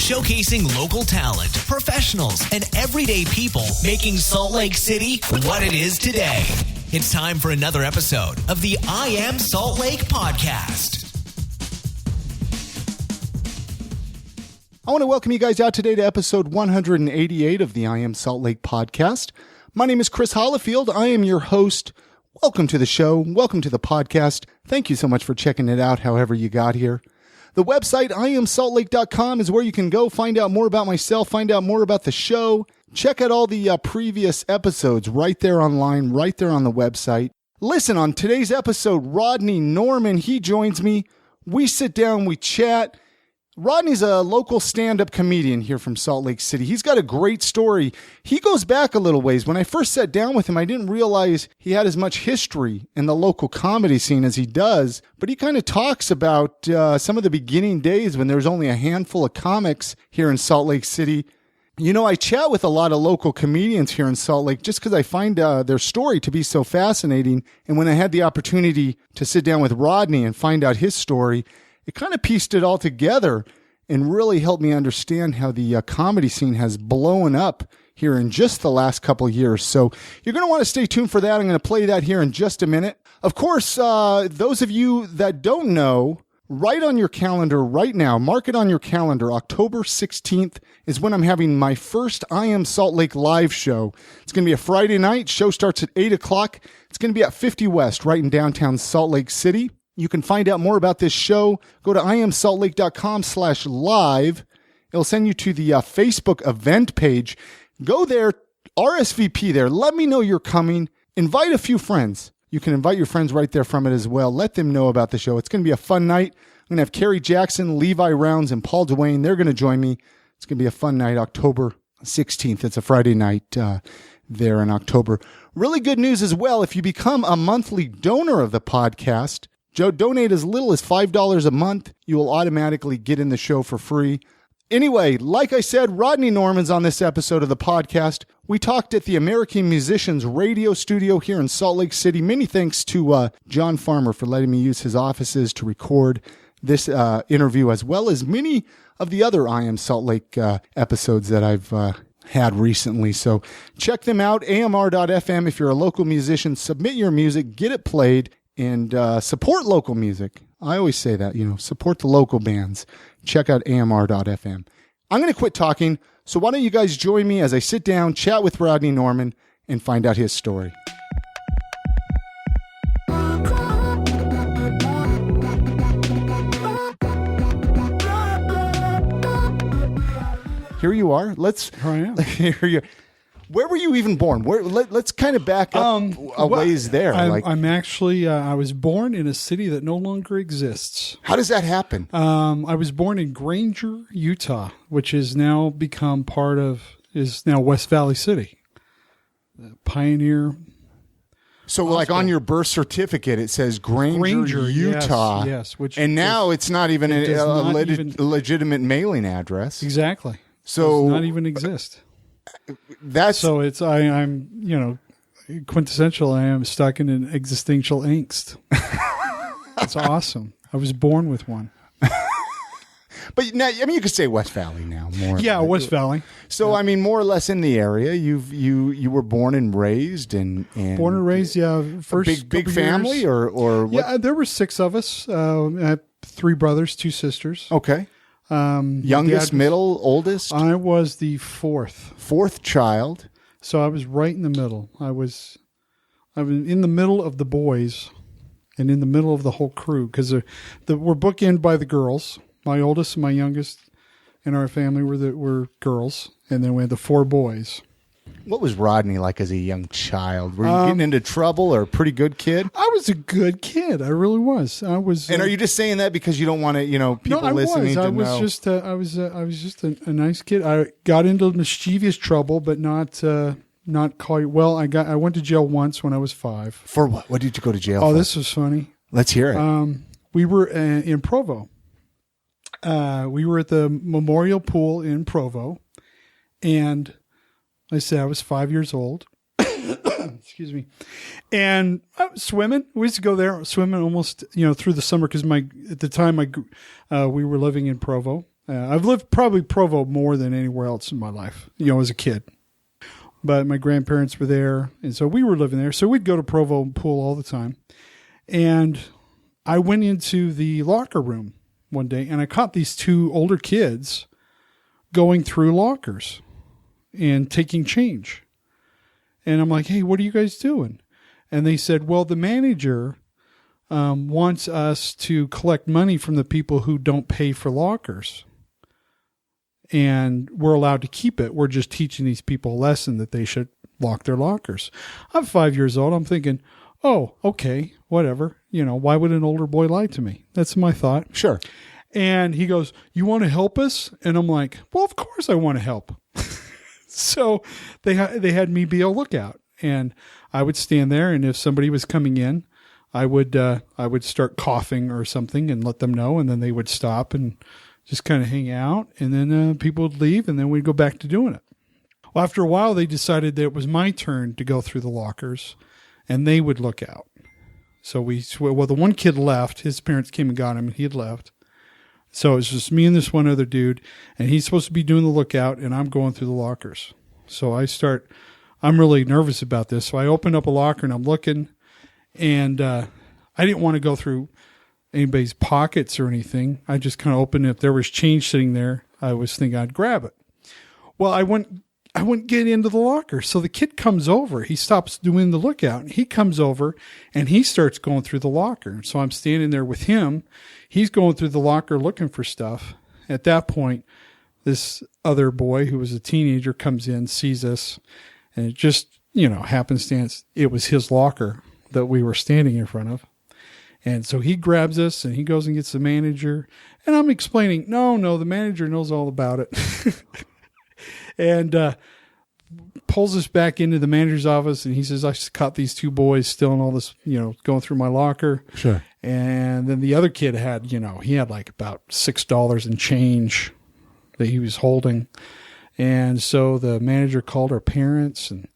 showcasing local talent, professionals, and everyday people making Salt Lake City what it is today. It's time for another episode of the I Am Salt Lake podcast. I want to welcome you guys out today to episode 188 of the I Am Salt Lake podcast. My name is Chris Hollifield. I am your host. Welcome to the show. Welcome to the podcast. Thank you so much for checking it out however you got here. The website, iamsaltlake.com, is where you can go find out more about myself, find out more about the show. Check out all the previous episodes right there online, right there on the website. Listen, on today's episode, Rodney Norman, he joins me. We sit down, we chat. Rodney's a local stand-up comedian here from Salt Lake City. He's got a great story. He goes back a little ways. When I first sat down with him, I didn't realize he had as much history in the local comedy scene as he does. But he kind of talks about some of the beginning days when there was only a handful of comics here in Salt Lake City. You know, I chat with a lot of local comedians here in Salt Lake just because I find their story to be so fascinating. And when I had the opportunity to sit down with Rodney and find out his story, it kind of pieced it all together and really helped me understand how the comedy scene has blown up here in just the last couple of years. So you're going to want to stay tuned for that. I'm going to play that here in just a minute. Of course, those of you that don't know, write on your calendar right now, mark it on your calendar, October 16th is when I'm having my first I Am Salt Lake live show. It's going to be a Friday night. Show starts at 8 o'clock. It's going to be at 50 West, right in downtown Salt Lake City. You can find out more about this show. Go to iamsaltlake.com/live. It'll send you to the Facebook event page. Go there, RSVP there. Let me know you're coming. Invite a few friends. You can invite your friends right there from it as well. Let them know about the show. It's going to be a fun night. I'm going to have Kerry Jackson, Levi Rounds, and Paul Duane. They're going to join me. It's going to be a fun night, October 16th. It's a Friday night there in October. Really good news as well. If you become a monthly donor of the podcast, donate as little as $5 a month. You will automatically get in the show for free. Anyway, like I said, Rodney Norman's on this episode of the podcast. We talked at the American Musicians Radio Studio here in Salt Lake City. Many thanks to John Farmer for letting me use his offices to record this interview, as well as many of the other I Am Salt Lake episodes that I've had recently. So check them out, amr.fm. If you're a local musician, submit your music, get it played, and support local music. I always say that, support the local bands. Check out amr.fm. I'm going to quit talking, so why don't you guys join me as I sit down, chat with Rodney Norman, and find out his story. Here you are. Here you are. Where were you even born? Let's kind of back up a ways there. I'm actually, I was born in a city that no longer exists. How does that happen? I was born in Granger, Utah, which is now West Valley City. Pioneer. So on your birth certificate, it saes Granger, Utah. Yes. And now it's not even a legitimate mailing address. Exactly. So it does not even exist. I'm quintessential. I am stuck in an existential angst. It's awesome. I was born with one. But now, you could say West Valley now more. Yeah, West Valley. So more or less in the area. You were born and raised and born and raised. Yeah, first big family years. or what? Yeah, there were 6 of us. I had 3 brothers, 2 sisters. Okay. Youngest, middle, oldest? I was the fourth child. So I was right in the middle. I was in the middle of the boys and in the middle of the whole crew because we're bookended by the girls. My oldest and my youngest in our family were girls, and then we had the 4 boys. What was Rodney like as a young child? Were you getting into trouble or a pretty good kid? I was a good kid. I really was. I was. And are you just saying that because you don't want to, people listening to know? I was just a nice kid. I got into mischievous trouble, but not quite. Well, I went to jail once when I was 5. For what? What did you go to jail for? Oh, this was funny. Let's hear it. We were in Provo. We were at the Memorial Pool in Provo, and I said I was 5 years old. Excuse me. And I was swimming. We used to go there swimming almost, through the summer because at the time we were living in Provo, I've lived probably Provo more than anywhere else in my life, as a kid. But my grandparents were there, and so we were living there. So we'd go to Provo and pool all the time. And I went into the locker room one day, and I caught these two older kids going through lockers and taking change. And I'm like, hey, what are you guys doing? And they said, well, the manager wants us to collect money from the people who don't pay for lockers. And we're allowed to keep it. We're just teaching these people a lesson that they should lock their lockers. I'm 5 years old. I'm thinking, oh, okay, whatever. Why would an older boy lie to me? That's my thought. Sure. And he goes, you want to help us? And I'm like, well, of course I want to help. So they had me be a lookout. And I would stand there, and if somebody was coming in, I would start coughing or something and let them know, and then they would stop and just kind of hang out, and then people would leave, and then we'd go back to doing it. Well, after a while, they decided that it was my turn to go through the lockers, and they would look out. So the one kid left. His parents came and got him, and he had left. So it was just me and this one other dude, and he's supposed to be doing the lookout, and I'm going through the lockers. So I'm really nervous about this. So I open up a locker, and I'm looking, and I didn't want to go through anybody's pockets or anything. I just kind of opened it. If there was change sitting there, I was thinking I'd grab it. Well, I wouldn't get into the locker. So the kid comes over. He stops doing the lookout. He comes over, and he starts going through the locker. So I'm standing there with him. He's going through the locker looking for stuff. At that point, this other boy who was a teenager comes in, sees us, and it just, happenstance, it was his locker that we were standing in front of. And so he grabs us, and he goes and gets the manager. And I'm explaining, no, the manager knows all about it. And pulls us back into the manager's office, and he says, I just caught these two boys stealing all this, going through my locker. Sure. And then the other kid had, he had like about $6 in change that he was holding. And so the manager called our parents, and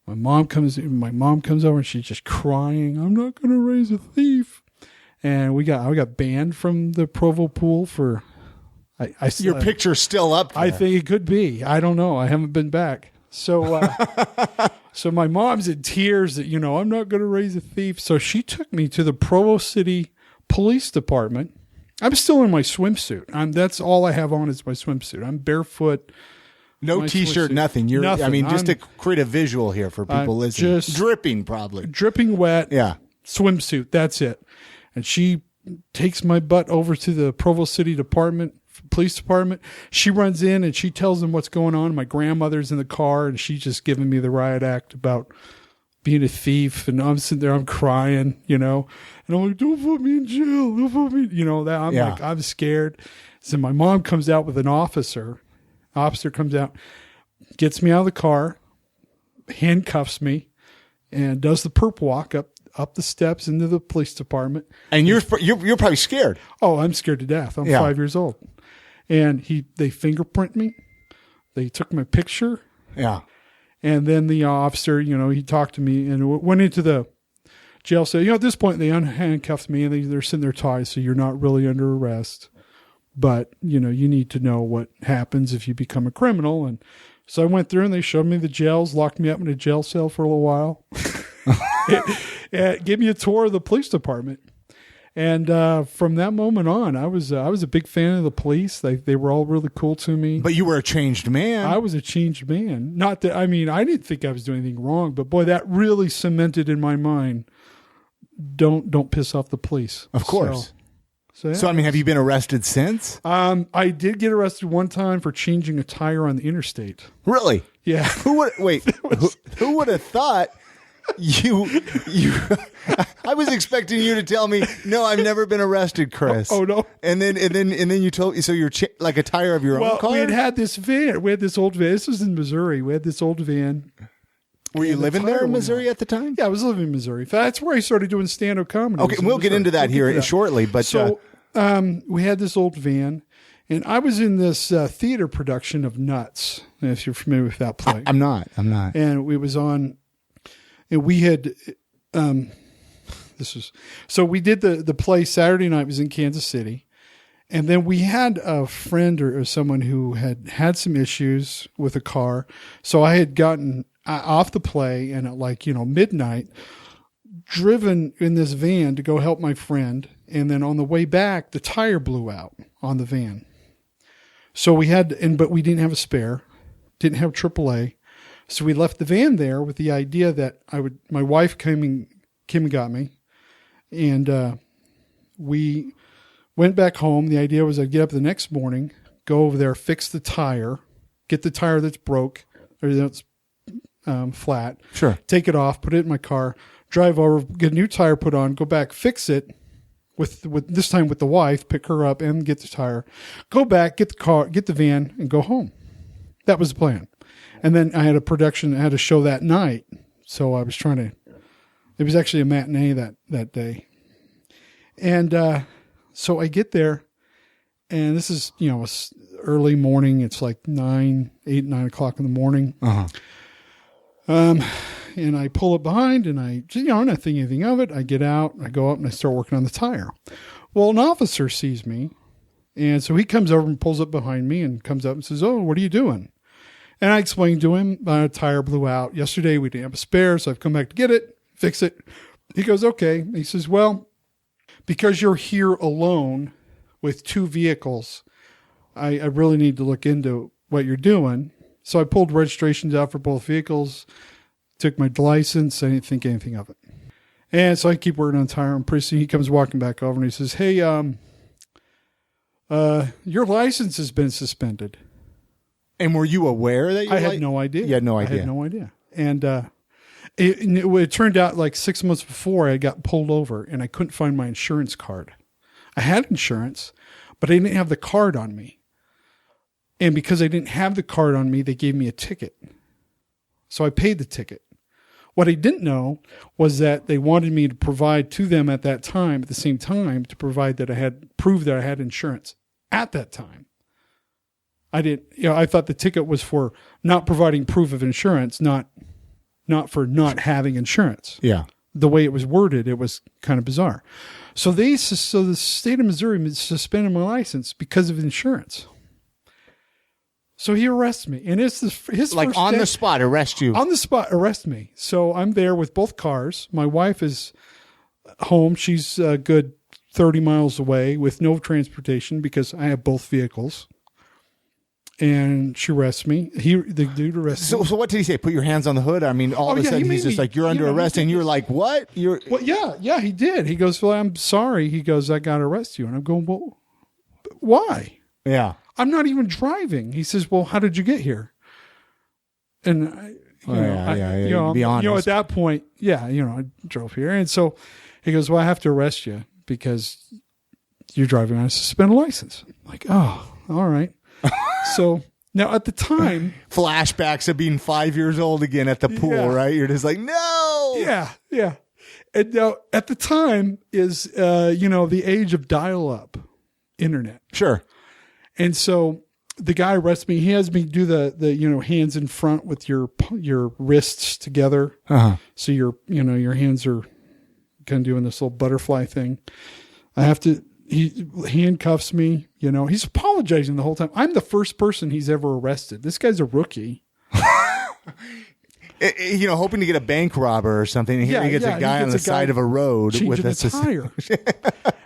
my mom comes over, and she's just crying. I'm not going to raise a thief. And I got banned from the Provo pool for. Your picture's still up there. I think it could be. I don't know. I haven't been back. So, so my mom's in tears that I'm not going to raise a thief. So she took me to the Provo City Police Department. I'm still in my swimsuit. That's all I have on is my swimsuit. I'm barefoot. No T-shirt, nothing. Nothing. Just to create a visual here for people listening. Just dripping, probably. Dripping wet. Yeah. Swimsuit. That's it. And she takes my butt over to the Provo City Police Department. She runs in and she tells them what's going on. My grandmother's in the car, and she's just giving me the riot act about being a thief. And I'm sitting there, I'm crying, and I'm like, don't put me in jail. Don't put me, like, I'm scared. So my mom comes out with an officer. Officer comes out, gets me out of the car, handcuffs me, and does the perp walk up the steps into the police department. And you're probably scared. Oh, I'm scared to death. I'm 5 years old. And they fingerprint me. They took my picture. Yeah. And then the officer, he talked to me and went into the jail cell. At this point, they unhandcuffed me, and they're sitting there tied, so you're not really under arrest. But, you need to know what happens if you become a criminal. And so I went through, and they showed me the jails, locked me up in a jail cell for a little while. Gave me a tour of the police department. And from that moment on, I was a big fan of the police. They were all really cool to me. But you were a changed man. I was a changed man. Not that, I didn't think I was doing anything wrong, but boy, that really cemented in my mind, don't piss off the police. Of course. So have you been arrested since? I did get arrested one time for changing a tire on the interstate. Really? Yeah. Who would have thought you I was expecting you to tell me, no, I've never been arrested, Chris. Oh no. And then you told me, so you're like a tire of your own car? We had this van. We had this old van. This was in Missouri. We had this old van. Were you living there in Missouri at the time? Yeah, I was living in Missouri. That's where I started doing stand-up comedy. Okay, we'll get into that here shortly. But so we had this old van, and I was in this theater production of Nuts, if you're familiar with that play. I'm not. And we was on, and we had, so we did the play Saturday night, was in Kansas City, And then we had a friend or someone who had some issues with a car. So I had gotten off the play and at midnight, driven in this van to go help my friend. And then on the way back, the tire blew out on the van. So but we didn't have a spare, didn't have AAA. So we left the van there with the idea that my wife came and got me. And we went back home. The idea was I'd get up the next morning, go over there, fix the tire, get the tire that's broke or that's flat. Sure. Take it off, put it in my car, drive over, get a new tire put on, go back, fix it with this time with the wife, pick her up and get the tire, go back, get the van and go home. That was the plan. And then I had I had a show that night. So I was it was actually a matinee that day. And, so I get there and this is, it's early morning. It's like 9 o'clock in the morning. Uh-huh. And I pull it behind and not think anything of it. I get out, I go up and I start working on the tire. Well, an officer sees me. And so he comes over and pulls up behind me and comes up and says, "Oh, what are you doing?" And I explained to him, my tire blew out. Yesterday we didn't have a spare, so I've come back to get it, fix it. He goes, "Okay." He says, "Well, because you're here alone with two vehicles, I really need to look into what you're doing." So I pulled registrations out for both vehicles, took my license. I didn't think anything of it. And so I keep working on the tire, and pretty soon he comes walking back over and he says, "Hey, your license has been suspended." And were you aware that I had no idea. You had no idea. I had no idea. And it turned out like 6 months before I got pulled over and I couldn't find my insurance card. I had insurance, but I didn't have the card on me. And because I didn't have the card on me, they gave me a ticket. So I paid the ticket. What I didn't know was that they wanted me to provide to them at that time, at the same time, to provide that I had proof that I had insurance at that time. I thought the ticket was for not providing proof of insurance, not for not having insurance. Yeah. The way it was worded, it was kind of bizarre. So the state of Missouri suspended my license because of insurance. So he arrests me, and it's his like first on day. the spot arrest you. On the spot, arrest me. So I'm there with both cars. My wife is home. She's a good 30 miles away with no transportation because I have both vehicles. And she arrests me. The dude arrests me. So what did he say? Put your hands on the hood? I mean, all of a sudden he's just like, "You're under arrest," and you're like, "What?" Well, yeah, he did. He goes, "Well, I'm sorry." He goes, "I got to arrest you," and I'm going, "Well, why?" Yeah. I'm not even driving. He says, "Well, how did you get here?" And be honest. At that point, I drove here, and so he goes, "Well, I have to arrest you because you're driving on a suspended license." I'm like, "Oh, all right." So now at the time, flashbacks of being 5 years old again at the pool, right? You're just like, "No." Yeah. And now at the time is, the age of dial-up internet. Sure. And so the guy arrests me. He has me do the hands in front with your wrists together. Uh-huh. So your hands are kind of doing this little butterfly thing. He handcuffs me, he's apologizing the whole time. I'm the first person he's ever arrested. This guy's a rookie. Hoping to get a bank robber or something. He gets a guy on the side of a road with a tire.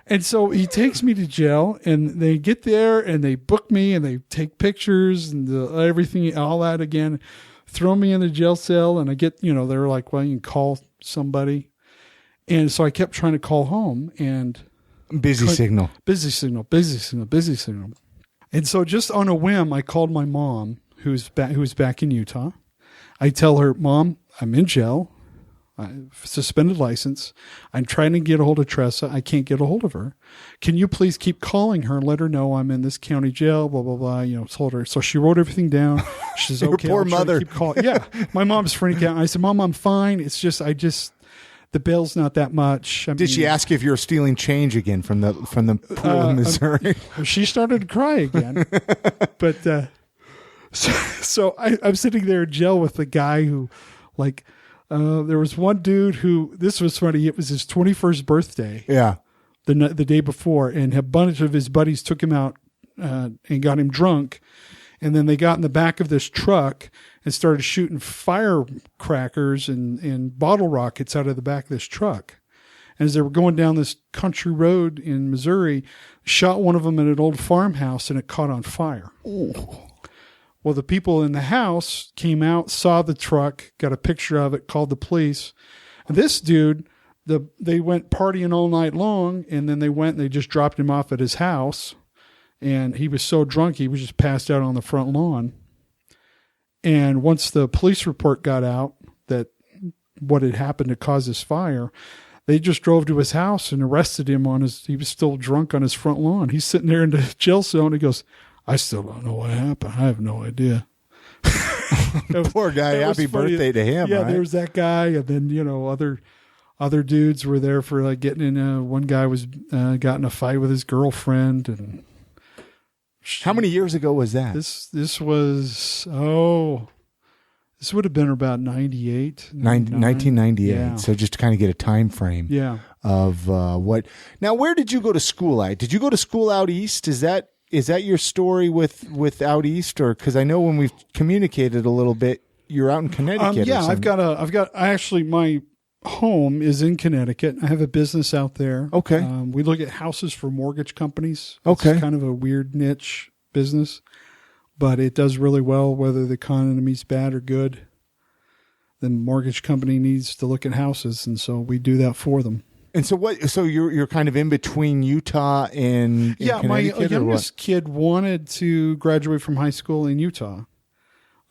And so he takes me to jail, and they get there and they book me and they take pictures and everything, all that again, throw me in the jail cell. And I get, they're like, "Well, you can call somebody." And so I kept trying to call home and busy signal. And so just on a whim, I called my mom, who's back in Utah. I tell her, "Mom, I'm in jail. Suspended license. I'm trying to get a hold of Tressa. I can't get a hold of her. Can you please keep calling her and let her know I'm in this county jail, blah, blah, blah." Told her. So she wrote everything down. She says, "Okay, poor mother." Keep calling. Yeah. My mom's freaking out. I said, "Mom, I'm fine. It's just, the bail's not that much." Did she ask if you're stealing change again from the pool of Missouri? She started to cry again. But so I'm sitting there in jail with the guy who, there was one dude who, this was funny. It was his 21st birthday. Yeah. the day before, and a bunch of his buddies took him out and got him drunk. And then they got in the back of this truck and started shooting firecrackers and bottle rockets out of the back of this truck. And as they were going down this country road in Missouri, shot one of them at an old farmhouse, and it caught on fire. Ooh. Well, the people in the house came out, saw the truck, got a picture of it, called the police. And this dude, they went partying all night long, and then they just dropped him off at his house. And he was so drunk, he was just passed out on the front lawn. And once the police report got out that what had happened to cause this fire, they just drove to his house and arrested him he was still drunk on his front lawn. He's sitting there in the jail cell, and he goes, I still don't know what happened. I have no idea. Poor guy. Happy birthday to him. Yeah, right? There was that guy, and then other dudes were there for like getting in. One guy was got in a fight with his girlfriend, and how many years ago was that? This would have been about 98, 1998. Yeah. So just to kind of get a time frame. Yeah. Of what? Now, where did you go to school at? Did you go to school out east? Is that your story with out east, or because I know when we've communicated a little bit, you're out in Connecticut? Yeah, actually my home is in Connecticut. I have a business out there. Okay. We look at houses for mortgage companies. Okay. It's kind of a weird niche business, but it does really well whether the economy's bad or good. The mortgage company needs to look at houses, and so we do that for them. And so what? So you're kind of in between Utah and Connecticut, my or youngest what? kid wanted to graduate from high school in Utah,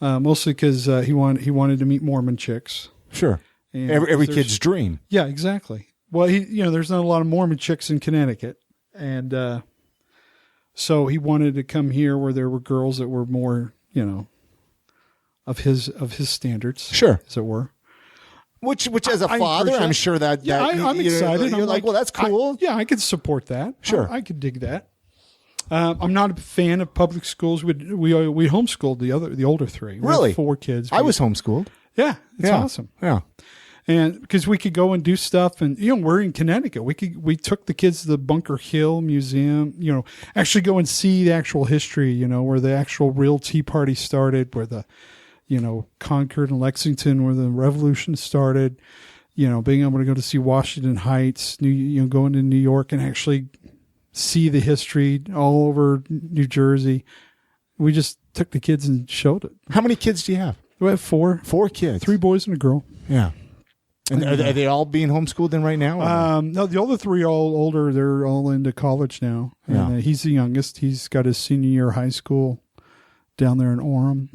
mostly because he wanted to meet Mormon chicks. Sure, And every kid's dream. Yeah, exactly. Well, there's not a lot of Mormon chicks in Connecticut, and so he wanted to come here where there were girls that were more, of his standards, sure, as it were. Which as a father, I'm sure that I'm excited. You're like, well, that's cool. I could support that. Sure, I could dig that. I'm not a fan of public schools. We homeschooled the older three. We really, have 4 kids. I was homeschooled. Yeah, it's awesome. Yeah, and because we could go and do stuff, and we're in Connecticut. We took the kids to the Bunker Hill Museum. Actually go and see the actual history. Where the actual real Tea Party started, where the Concord and Lexington, where the revolution started, being able to go to see Washington Heights, going to New York and actually see the history all over New Jersey. We just took the kids and showed it. How many kids do you have? We have 4. 4 kids. 3 boys and a girl. Yeah. And are they all being homeschooled then right now? No, the other 3 are all older. They're all into college now. And, he's the youngest. He's got his senior year of high school down there in Orem.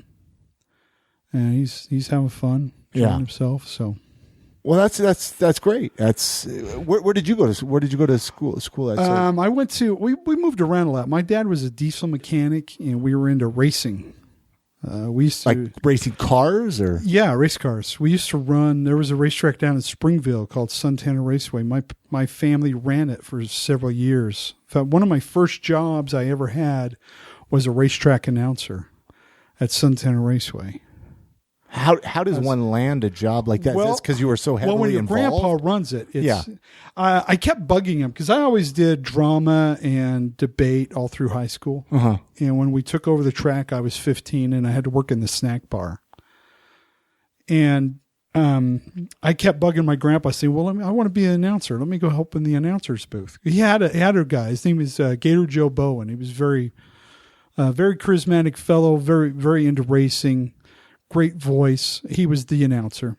And he's having fun enjoying himself. So, well, that's great. That's where did you go to? Where did you go to school at? I went to we moved around a lot. My dad was a diesel mechanic, and we were into racing. We used to like racing cars, or race cars. We used to run. There was a racetrack down in Springville called Suntana Raceway. My family ran it for several years. In fact, one of my first jobs I ever had was a racetrack announcer at Suntana Raceway. How does one land a job like that? Well, because you were so heavily involved? Well, when your grandpa runs it, I kept bugging him because I always did drama and debate all through high school. Uh-huh. And when we took over the track, I was 15 and I had to work in the snack bar. And I kept bugging my grandpa, saying, "Well, I want to be an announcer. Let me go help in the announcer's booth." He had a guy. His name was Gator Joe Bowen. He was very charismatic fellow, very very into racing. Great voice. He was the announcer,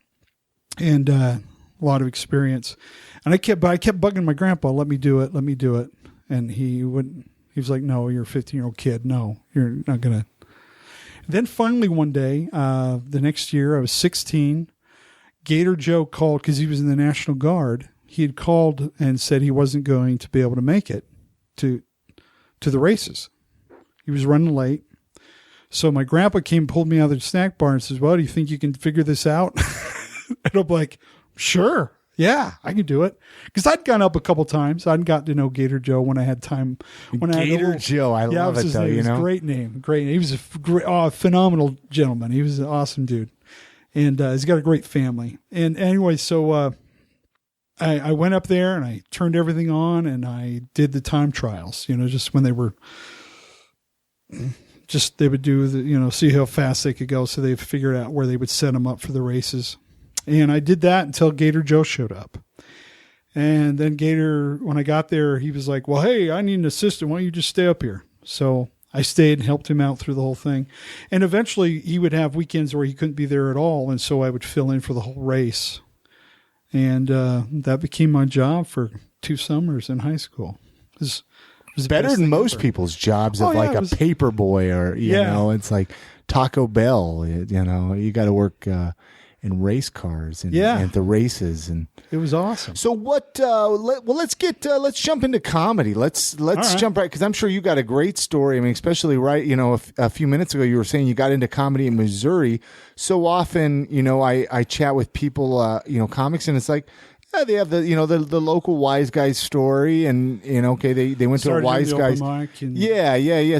and a lot of experience. And I kept bugging my grandpa, let me do it. And he was like, "No, you're a 15-year-old kid. No, you're not gonna." Then finally one day, the next year, I was 16. Gator Joe called because he was in the National Guard. He had called and said he wasn't going to be able to make it to the races. He was running late. So my grandpa pulled me out of the snack bar and says, "Well, do you think you can figure this out?" And I'm like, "Sure. Yeah, I can do it." Because I'd gone up a couple times. I'd gotten to know Gator Joe when I had time. Gator Joe, I love it though. It was a great name. He was a phenomenal gentleman. He was an awesome dude. And he's got a great family. And anyway, so I went up there and I turned everything on and I did the time trials, just when they were they would do the, see how fast they could go. So they figured out where they would set them up for the races. And I did that until Gator Joe showed up. And then Gator, when I got there, he was like, well, hey, I need an assistant. Why don't you just stay up here? So I stayed and helped him out through the whole thing. And eventually he would have weekends where he couldn't be there at all. And so I would fill in for the whole race. And that became my job for 2 summers in high school. It was better than most people's jobs of like a paper boy or, you know, it's like Taco Bell, you got to work in race cars and at the races. And it was awesome. So what, let's jump into comedy. Let's jump right. Cause I'm sure you got a great story. I mean, especially a few minutes ago, you were saying you got into comedy in Missouri. So often, I chat with people, comics, and it's like, they have the local wise guys story, and they went to a wise guys.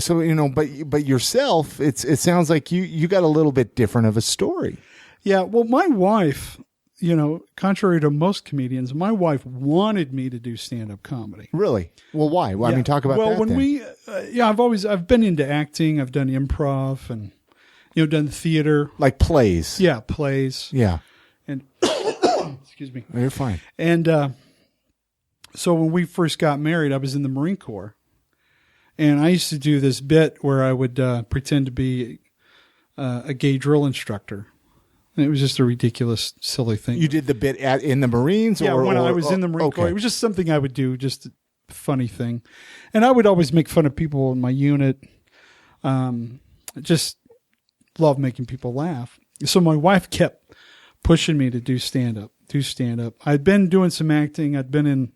So but yourself, it sounds like you got a little bit different of a story. Yeah, well, my wife, contrary to most comedians, my wife wanted me to do stand-up comedy. Really? Well, why? Well, I mean, talk about that. Well, when I've been into acting. I've done improv and done theater, like plays. Yeah, plays. Yeah, and. Excuse me. No, you're fine. And so when we first got married, I was in the Marine Corps. And I used to do this bit where I would pretend to be a gay drill instructor. And it was just a ridiculous, silly thing. You did the bit in the Marines? Yeah, when I was in the Marine Corps. It was just something I would do, just a funny thing. And I would always make fun of people in my unit. Just love making people laugh. So my wife kept pushing me to do stand-up. I'd been doing some acting. I'd done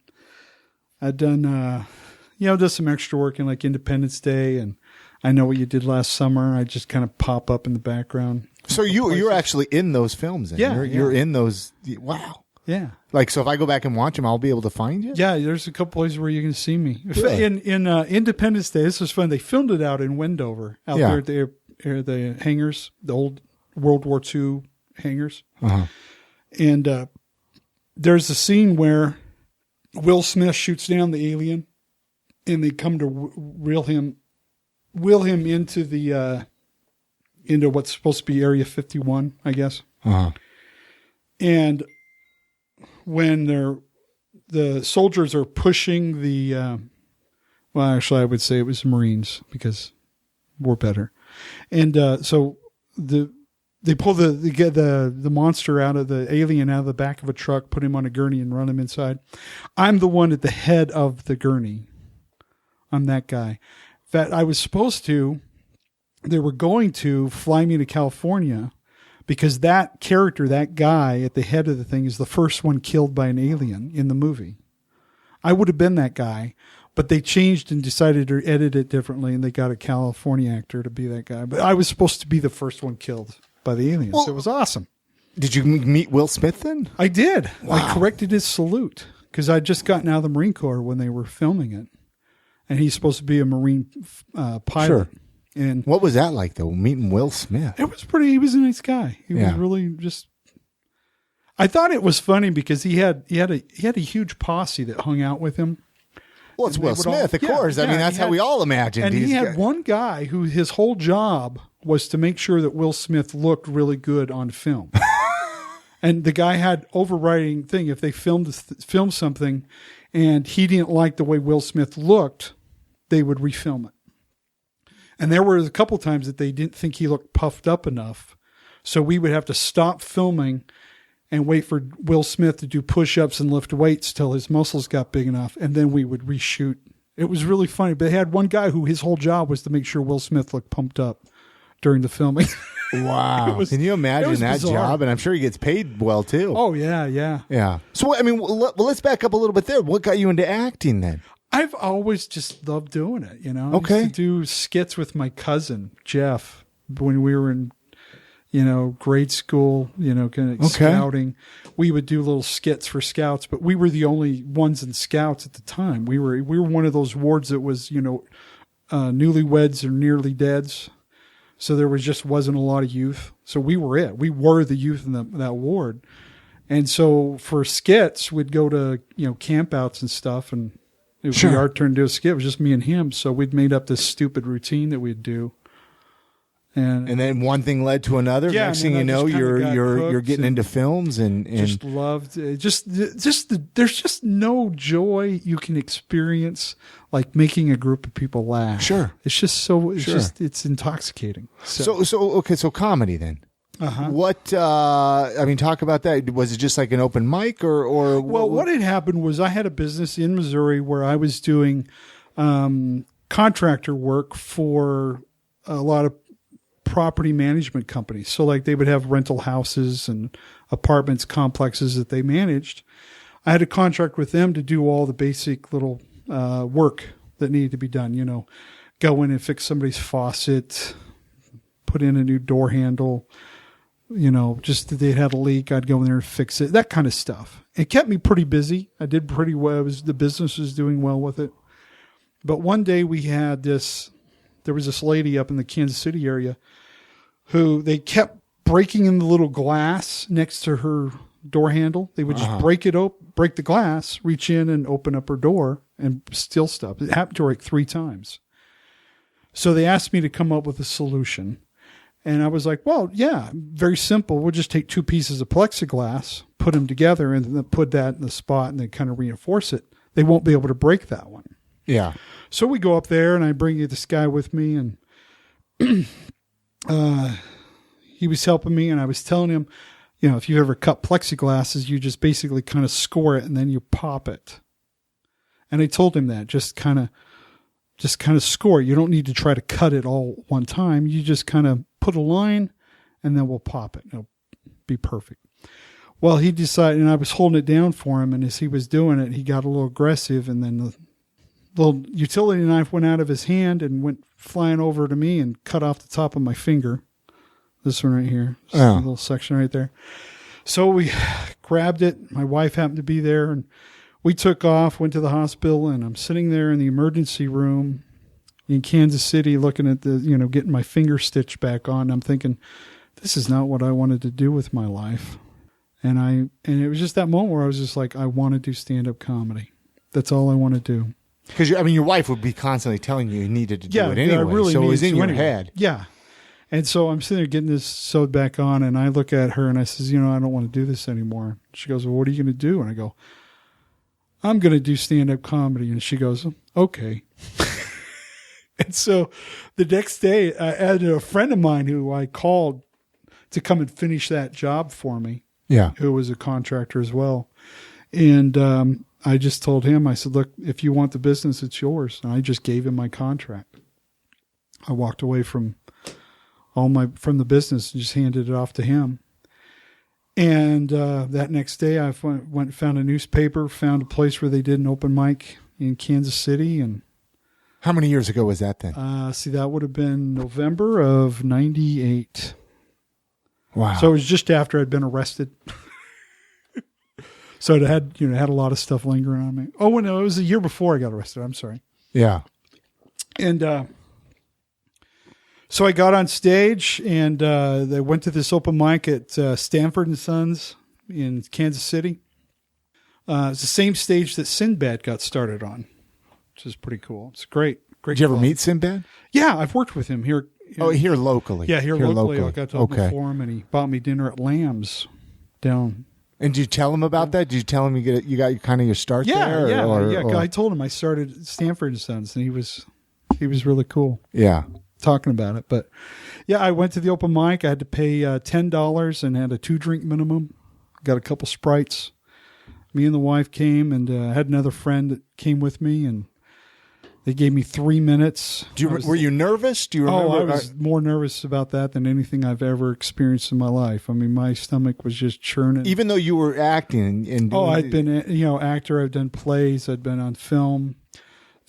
some extra work in like Independence Day and I Know What You Did Last Summer. I just kind of pop up in the background. So you're actually in those films then? Yeah. You're in those. Wow. Yeah. Like, so if I go back and watch them, I'll be able to find you? Yeah, there's a couple places where you can see me. Really? In Independence Day, this was fun. They filmed it out in Wendover, out there at the hangars, the old World War II hangars. Uh-huh. And there's a scene where Will Smith shoots down the alien, and they come to wheel him into into what's supposed to be Area 51, I guess. Uh-huh. And when the soldiers are pushing actually, I would say it was Marines because we're better, and so They pull the monster out of the alien out of the back of a truck, put him on a gurney, and run him inside. I'm the one at the head of the gurney. I'm that guy. That I was supposed to. They were going to fly me to California because that character, that guy at the head of the thing, is the first one killed by an alien in the movie. I would have been that guy, but they changed and decided to edit it differently, and they got a California actor to be that guy. But I was supposed to be the first one killed by the aliens. Well, it was awesome. Did you meet Will Smith then? I did. Wow. I corrected his salute because I'd just gotten out of the Marine Corps when they were filming it. And he's supposed to be a Marine pilot. Sure. And what was that like, though, meeting Will Smith? It was he was a nice guy. He was really just... I thought it was funny because he had a huge posse that hung out with him. Well, it's Will Smith, of course. I mean, that's how we all imagined. And he had one guy who his whole job was to make sure that Will Smith looked really good on film. And the guy had overriding thing. If they filmed something and he didn't like the way Will Smith looked, they would refilm it. And there were a couple times that they didn't think he looked puffed up enough. So we would have to stop filming and wait for Will Smith to do push-ups and lift weights till his muscles got big enough, and then we would reshoot. It was really funny. But they had one guy who his whole job was to make sure Will Smith looked pumped up during the filming. Wow. Can you imagine that job? And I'm sure he gets paid well, too. Oh, yeah. Yeah. So, I mean, let's back up a little bit there. What got you into acting then? I've always just loved doing it, Okay. I used to do skits with my cousin, Jeff, when we were in grade school, kind of scouting. We would do little skits for scouts, but we were the only ones in scouts at the time. We were one of those wards that was, newlyweds or nearly deads. So there wasn't a lot of youth. So we were it. We were the youth in that ward. And so for skits, we'd go to, campouts and stuff. And it would be our turn to do a skit. It was just me and him. So we'd made up this stupid routine that we'd do. And then one thing led to another. Yeah, Next thing you know, you're getting into films and just loved it. There's just no joy you can experience like making a group of people laugh. Sure. It's just it's intoxicating. So comedy then. Uh-huh. What, talk about that. Was it just like an open mic or? Well, what had happened was I had a business in Missouri where I was doing contractor work for a lot of property management companies. So like they would have rental houses and apartments, complexes that they managed. I had a contract with them to do all the basic little work that needed to be done, go in and fix somebody's faucet, put in a new door handle, just that they had a leak. I'd go in there and fix it, that kind of stuff. It kept me pretty busy. I did pretty well. The business was doing well with it. But one day there was this lady up in the Kansas City area who they kept breaking in the little glass next to her door handle. They would just break the glass, reach in and open up her door and steal stuff. It happened to her like 3 times. So they asked me to come up with a solution. And I was like, well, yeah, very simple. We'll just take 2 pieces of plexiglass, put them together, and then put that in the spot and then kind of reinforce it. They won't be able to break that one. Yeah. So we go up there, and I bring this guy with me, and he was helping me, and I was telling him, if you ever cut plexiglasses, you just basically kind of score it, and then you pop it. And I told him that, just kind of score it. You don't need to try to cut it all one time. You just kind of put a line, and then we'll pop it. It'll be perfect. Well, he decided, and I was holding it down for him, and as he was doing it, he got a little aggressive, and then the little utility knife went out of his hand and went flying over to me and cut off the top of my finger. This one right here. A little section right there. So we grabbed it. My wife happened to be there, and we took off, went to the hospital, and I'm sitting there in the emergency room in Kansas City looking at getting my finger stitched back on. I'm thinking, this is not what I wanted to do with my life. And it was just that moment where I was just like, I want to do stand-up comedy. That's all I want to do. Because your wife would be constantly telling you needed to do it anyway. I really so it was needed in to your anyway. head. Yeah. And so I'm sitting there getting this sewed back on, and I look at her and I says, I don't want to do this anymore. She goes, well, what are you going to do? And I go, I'm going to do stand-up comedy. And she goes, okay. And so the next day I had a friend of mine who I called to come and finish that job for me. Yeah. Who was a contractor as well. And I just told him, I said, look, if you want the business, it's yours. And I just gave him my contract. I walked away from the business and just handed it off to him. And that next day I went and found a newspaper, found a place where they did an open mic in Kansas City. And how many years ago was that then? That would have been November of 98. Wow. So it was just after I'd been arrested. So it had a lot of stuff lingering on me. Oh, no, it was a year before I got arrested. I'm sorry. Yeah. And so I got on stage, and they went to this open mic at Stanford and Sons in Kansas City. It's the same stage that Sinbad got started on, which is pretty cool. It's great. Did you ever meet Sinbad? Yeah, I've worked with him here. Here locally. Yeah, here locally. I got to open for him, and he bought me dinner at Lamb's down. And did you tell him about that? Did you tell him you got kind of your start there? Yeah. I told him I started at Stanford and Sons, and he was really cool. Yeah, talking about it. But yeah, I went to the open mic. I had to pay $10 and had a 2-drink minimum. Got a couple Sprites. Me and the wife came, and I had another friend that came with me, and they gave me 3 minutes. Were you nervous? Do you remember? Oh, I was more nervous about that than anything I've ever experienced in my life. I mean, my stomach was just churning. Even though you were acting and I'd been actor. I've done plays. I'd been on film.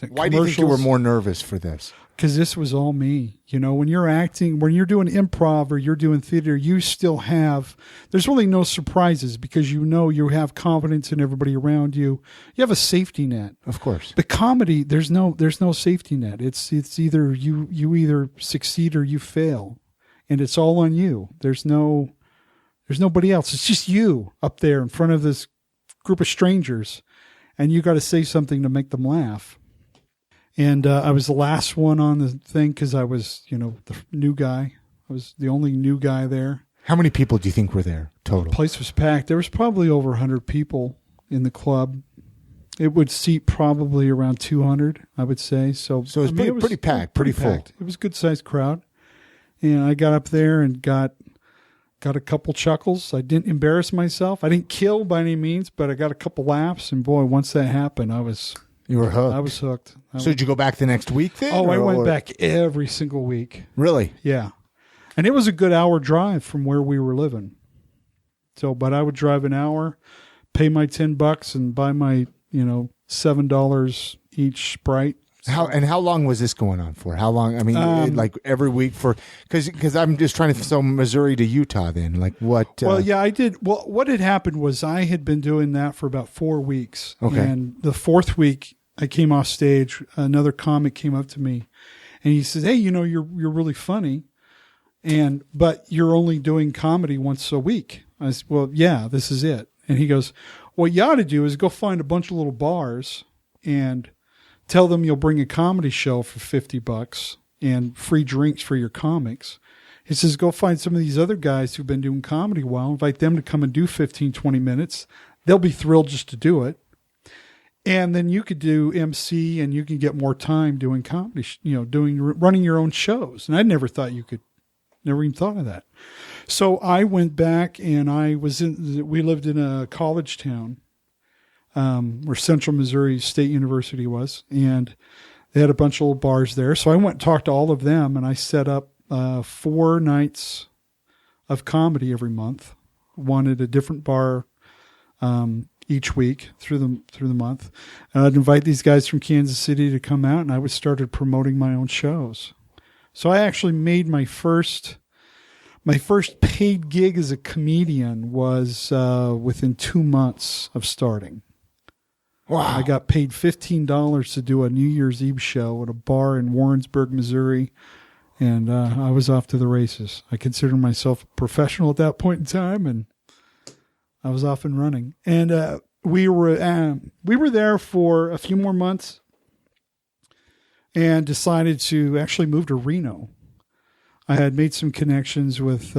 Why do you think you were more nervous for this? Because this was all me. When you're acting, when you're doing improv or you're doing theater, you still there's really no surprises because you have confidence in everybody around you. You have a safety net. Of course. But comedy, there's no safety net. It's either you either succeed or you fail. And it's all on you. There's no There's nobody else. It's just you up there in front of this group of strangers, and you got to say something to make them laugh. And I was the last one on the thing because I was, the new guy. I was the only new guy there. How many people do you think were there total? The place was packed. There was probably over 100 people in the club. It would seat probably around 200, I would say. So it was pretty packed, pretty full. Packed. It was a good-sized crowd. And I got up there and got a couple chuckles. I didn't embarrass myself. I didn't kill by any means, but I got a couple laughs. And boy, once that happened, you were hooked. I was hooked. So did you go back the next week then? Oh, I went back every single week. Really? Yeah. And it was a good hour drive from where we were living. So, but I would drive an hour, pay my $10 and buy my, $7 each Sprite. How long was this going on for? How long? I mean, like every week because I'm just trying to Missouri to Utah then. Like what? Well, yeah, I did. Well, what had happened was I had been doing that for about 4 weeks. Okay. And the fourth week I came off stage, another comic came up to me and he says, "Hey, you're really funny. But you're only doing comedy once a week." I said, "Well, yeah, this is it." And he goes, "What you ought to do is go find a bunch of little bars and tell them you'll bring a comedy show for $50 and free drinks for your comics." He says, "Go find some of these other guys who've been doing comedy a while, invite them to come and do 15, 20 minutes. They'll be thrilled just to do it. And then you could do MC and you can get more time doing comedy, running your own shows." And I never even thought of that. So I went back and we lived in a college town, where Central Missouri State University was, and they had a bunch of old bars there. So I went and talked to all of them, and I set up 4 nights of comedy every month, one at a different bar each week through the month. And I'd invite these guys from Kansas City to come out, and I started promoting my own shows. So I actually made my first paid gig as a comedian was within 2 months of starting. Wow. I got paid $15 to do a New Year's Eve show at a bar in Warrensburg, Missouri, and I was off to the races. I considered myself a professional at that point in time, and I was off and running. And we were there for a few more months and decided to actually move to Reno. I had made some connections with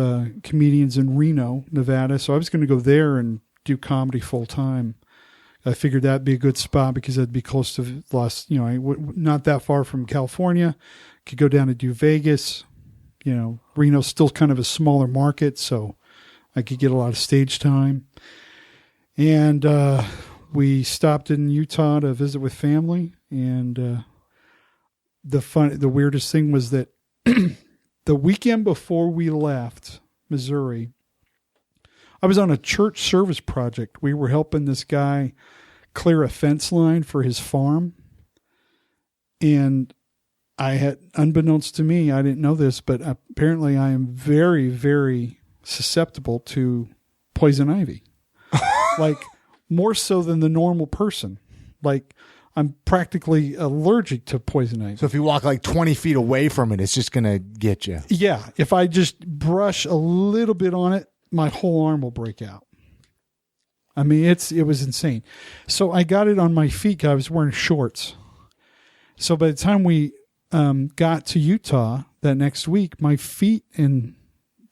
comedians in Reno, Nevada, so I was going to go there and do comedy full time. I figured that'd be a good spot because I'd be close to not that far from California. Could go down and do Vegas. Reno's still kind of a smaller market, so I could get a lot of stage time. And we stopped in Utah to visit with family. And the weirdest thing was that the weekend before we left Missouri, I was on a church service project. We were helping this guy clear a fence line for his farm. And unbeknownst to me, I didn't know this, but apparently I am very, very susceptible to poison ivy. Like more so than the normal person. Like I'm practically allergic to poison ivy. So if you walk like 20 feet away from it, it's just going to get you. Yeah. If I just brush a little bit on it, my whole arm will break out. I mean, it was insane. So I got it on my feet. I was wearing shorts. So by the time we got to Utah that next week, my feet and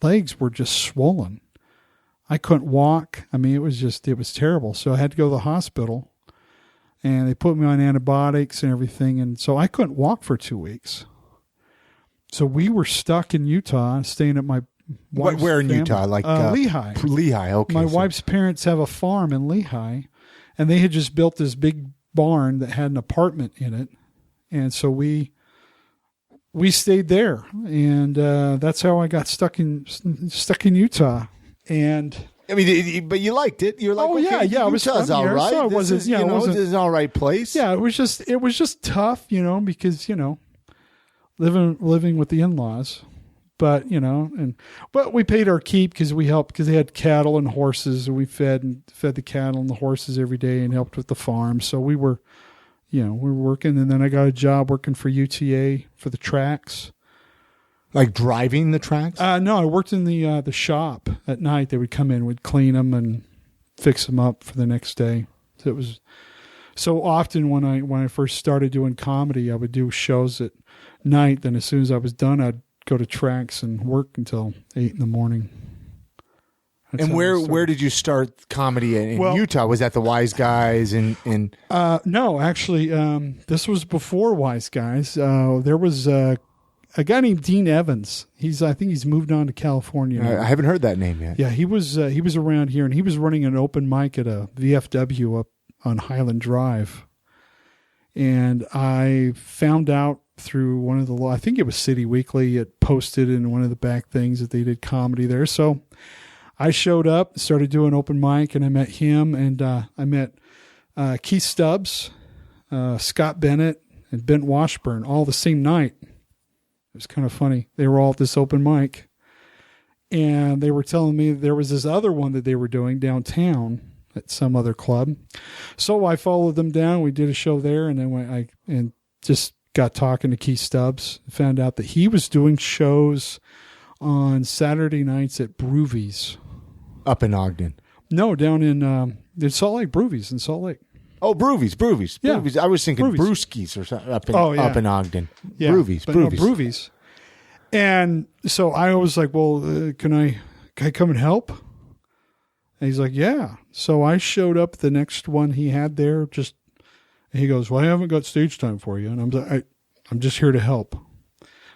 legs were just swollen. I couldn't walk. I mean, it was terrible. So I had to go to the hospital, and they put me on antibiotics and everything. And so I couldn't walk for 2 weeks. So we were stuck in Utah, staying at my wife's Where in family. Utah? Like Lehi. Lehi, okay. My wife's parents have a farm in Lehi, and they had just built this big barn that had an apartment in it. And so we stayed there, and that's how I got stuck in Utah. And I mean, but you liked it. You're like, okay, yeah. Utah's all right. So this is an all right place. Yeah, it was just tough, because living with the in-laws, but but we paid our keep because they had cattle and horses, and we fed the cattle and the horses every day and helped with the farm. So we were working, and then I got a job working for UTA for the tracks. Like driving the tracks? No, I worked in the shop at night. They would come in, we'd clean them and fix them up for the next day. So it was so often when I first started doing comedy, I would do shows at night. Then as soon as I was done, I'd go to tracks and work until 8 a.m. And where did you start comedy in Utah? Was that the Wise Guys? No, actually, this was before Wise Guys. There was a guy named Dean Evans. I think he's moved on to California now. I haven't heard that name yet. Yeah, he was around here, and he was running an open mic at a VFW up on Highland Drive. And I found out through one of I think it was City Weekly. It posted in one of the back things that they did comedy there. So I showed up, started doing open mic, and I met him, and I met Keith Stubbs, Scott Bennett, and Bent Washburn all the same night. It was kind of funny. They were all at this open mic, and they were telling me there was this other one that they were doing downtown at some other club. So I followed them down. We did a show there, and then I just got talking to Keith Stubbs, found out that he was doing shows on Saturday nights at Broovies. Up in Ogden? No, down in Salt Lake, Broovies in Salt Lake. Oh, Broovies. Yeah. Broovies. I was thinking Brewskis or something up in Ogden. Yeah. Broovies. And so I was like, well, can I come and help? And he's like, yeah. So I showed up the next one he had there. And he goes, well, I haven't got stage time for you. And I'm like, I'm just here to help.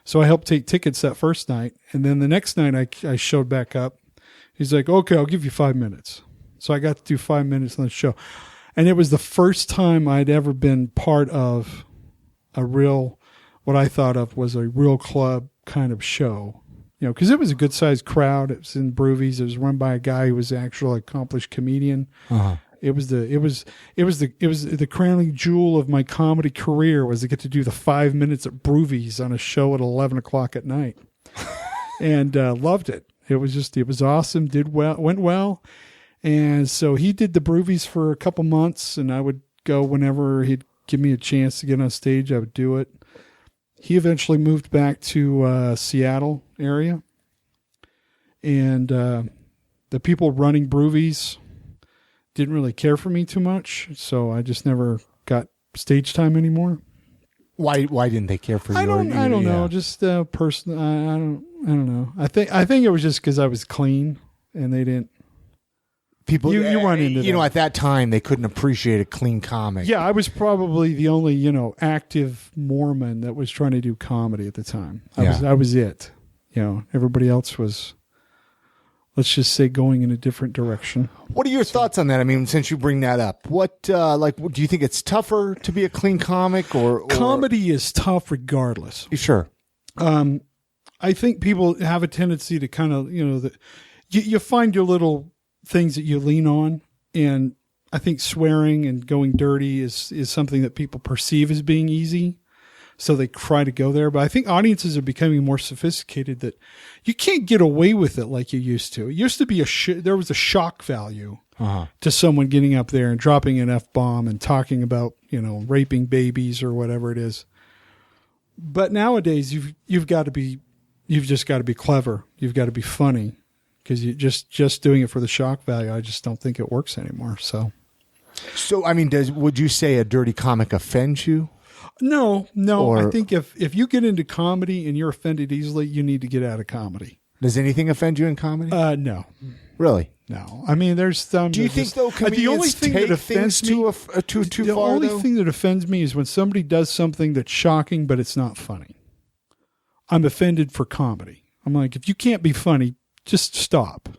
So I helped take tickets that first night. And then the next night I showed back up. He's like, okay, I'll give you 5 minutes. So I got to do 5 minutes on the show. And it was the first time I'd ever been part of what I thought of was a real club kind of show. Because it was a good sized crowd. It was in Broovies. It was run by a guy who was an actual accomplished comedian. Uh-huh. It was the crowning jewel of my comedy career was to get to do the 5 minutes at Broovies on a show at 11 o'clock at night, and loved it. It was awesome. Went well, and so he did the Broovies for a couple months, and I would go whenever he'd give me a chance to get on stage. I would do it. He eventually moved back to Seattle area, and the people running Broovies didn't really care for me too much, so I just never got stage time anymore. Why didn't they care for you? I don't know. Just person. I don't know. I think it was just because I was clean and they didn't. People, you run into that. At that time they couldn't appreciate a clean comic. Yeah, I was probably the only active Mormon that was trying to do comedy at the time. I was it. Everybody else was, let's just say, going in a different direction. What are your thoughts on that? I mean, since you bring that up, what do you think it's tougher to be a clean comic or comedy is tough regardless? Sure. I think people have a tendency to kind of, you find your little things that you lean on, and I think swearing and going dirty is something that people perceive as being easy. So they try to go there. But I think audiences are becoming more sophisticated that you can't get away with it like you used to. It used to be there was a shock value to someone getting up there and dropping an F-bomb and talking about, raping babies or whatever it is. But nowadays you've just got to be clever. You've got to be funny, because you just doing it for the shock value, I just don't think it works anymore. So I mean, would you say a dirty comic offends you? No. I think if you get into comedy and you're offended easily, you need to get out of comedy. Does anything offend you in comedy? No. Really? No. I mean, there's some. Do you think though comedians the only thing that offends me too far? The only thing that offends me is when somebody does something that's shocking but it's not funny. I'm offended for comedy. I'm like, if you can't be funny, just stop.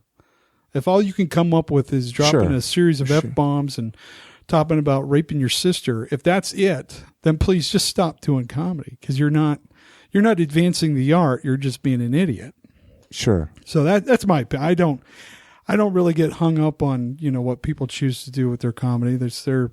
If all you can come up with is dropping a series of F-bombs and talking about raping your sister, if that's it, then please just stop doing comedy, because you're not advancing the art. You're just being an idiot. Sure. So that's my opinion. I don't really get hung up on what people choose to do with their comedy. That's their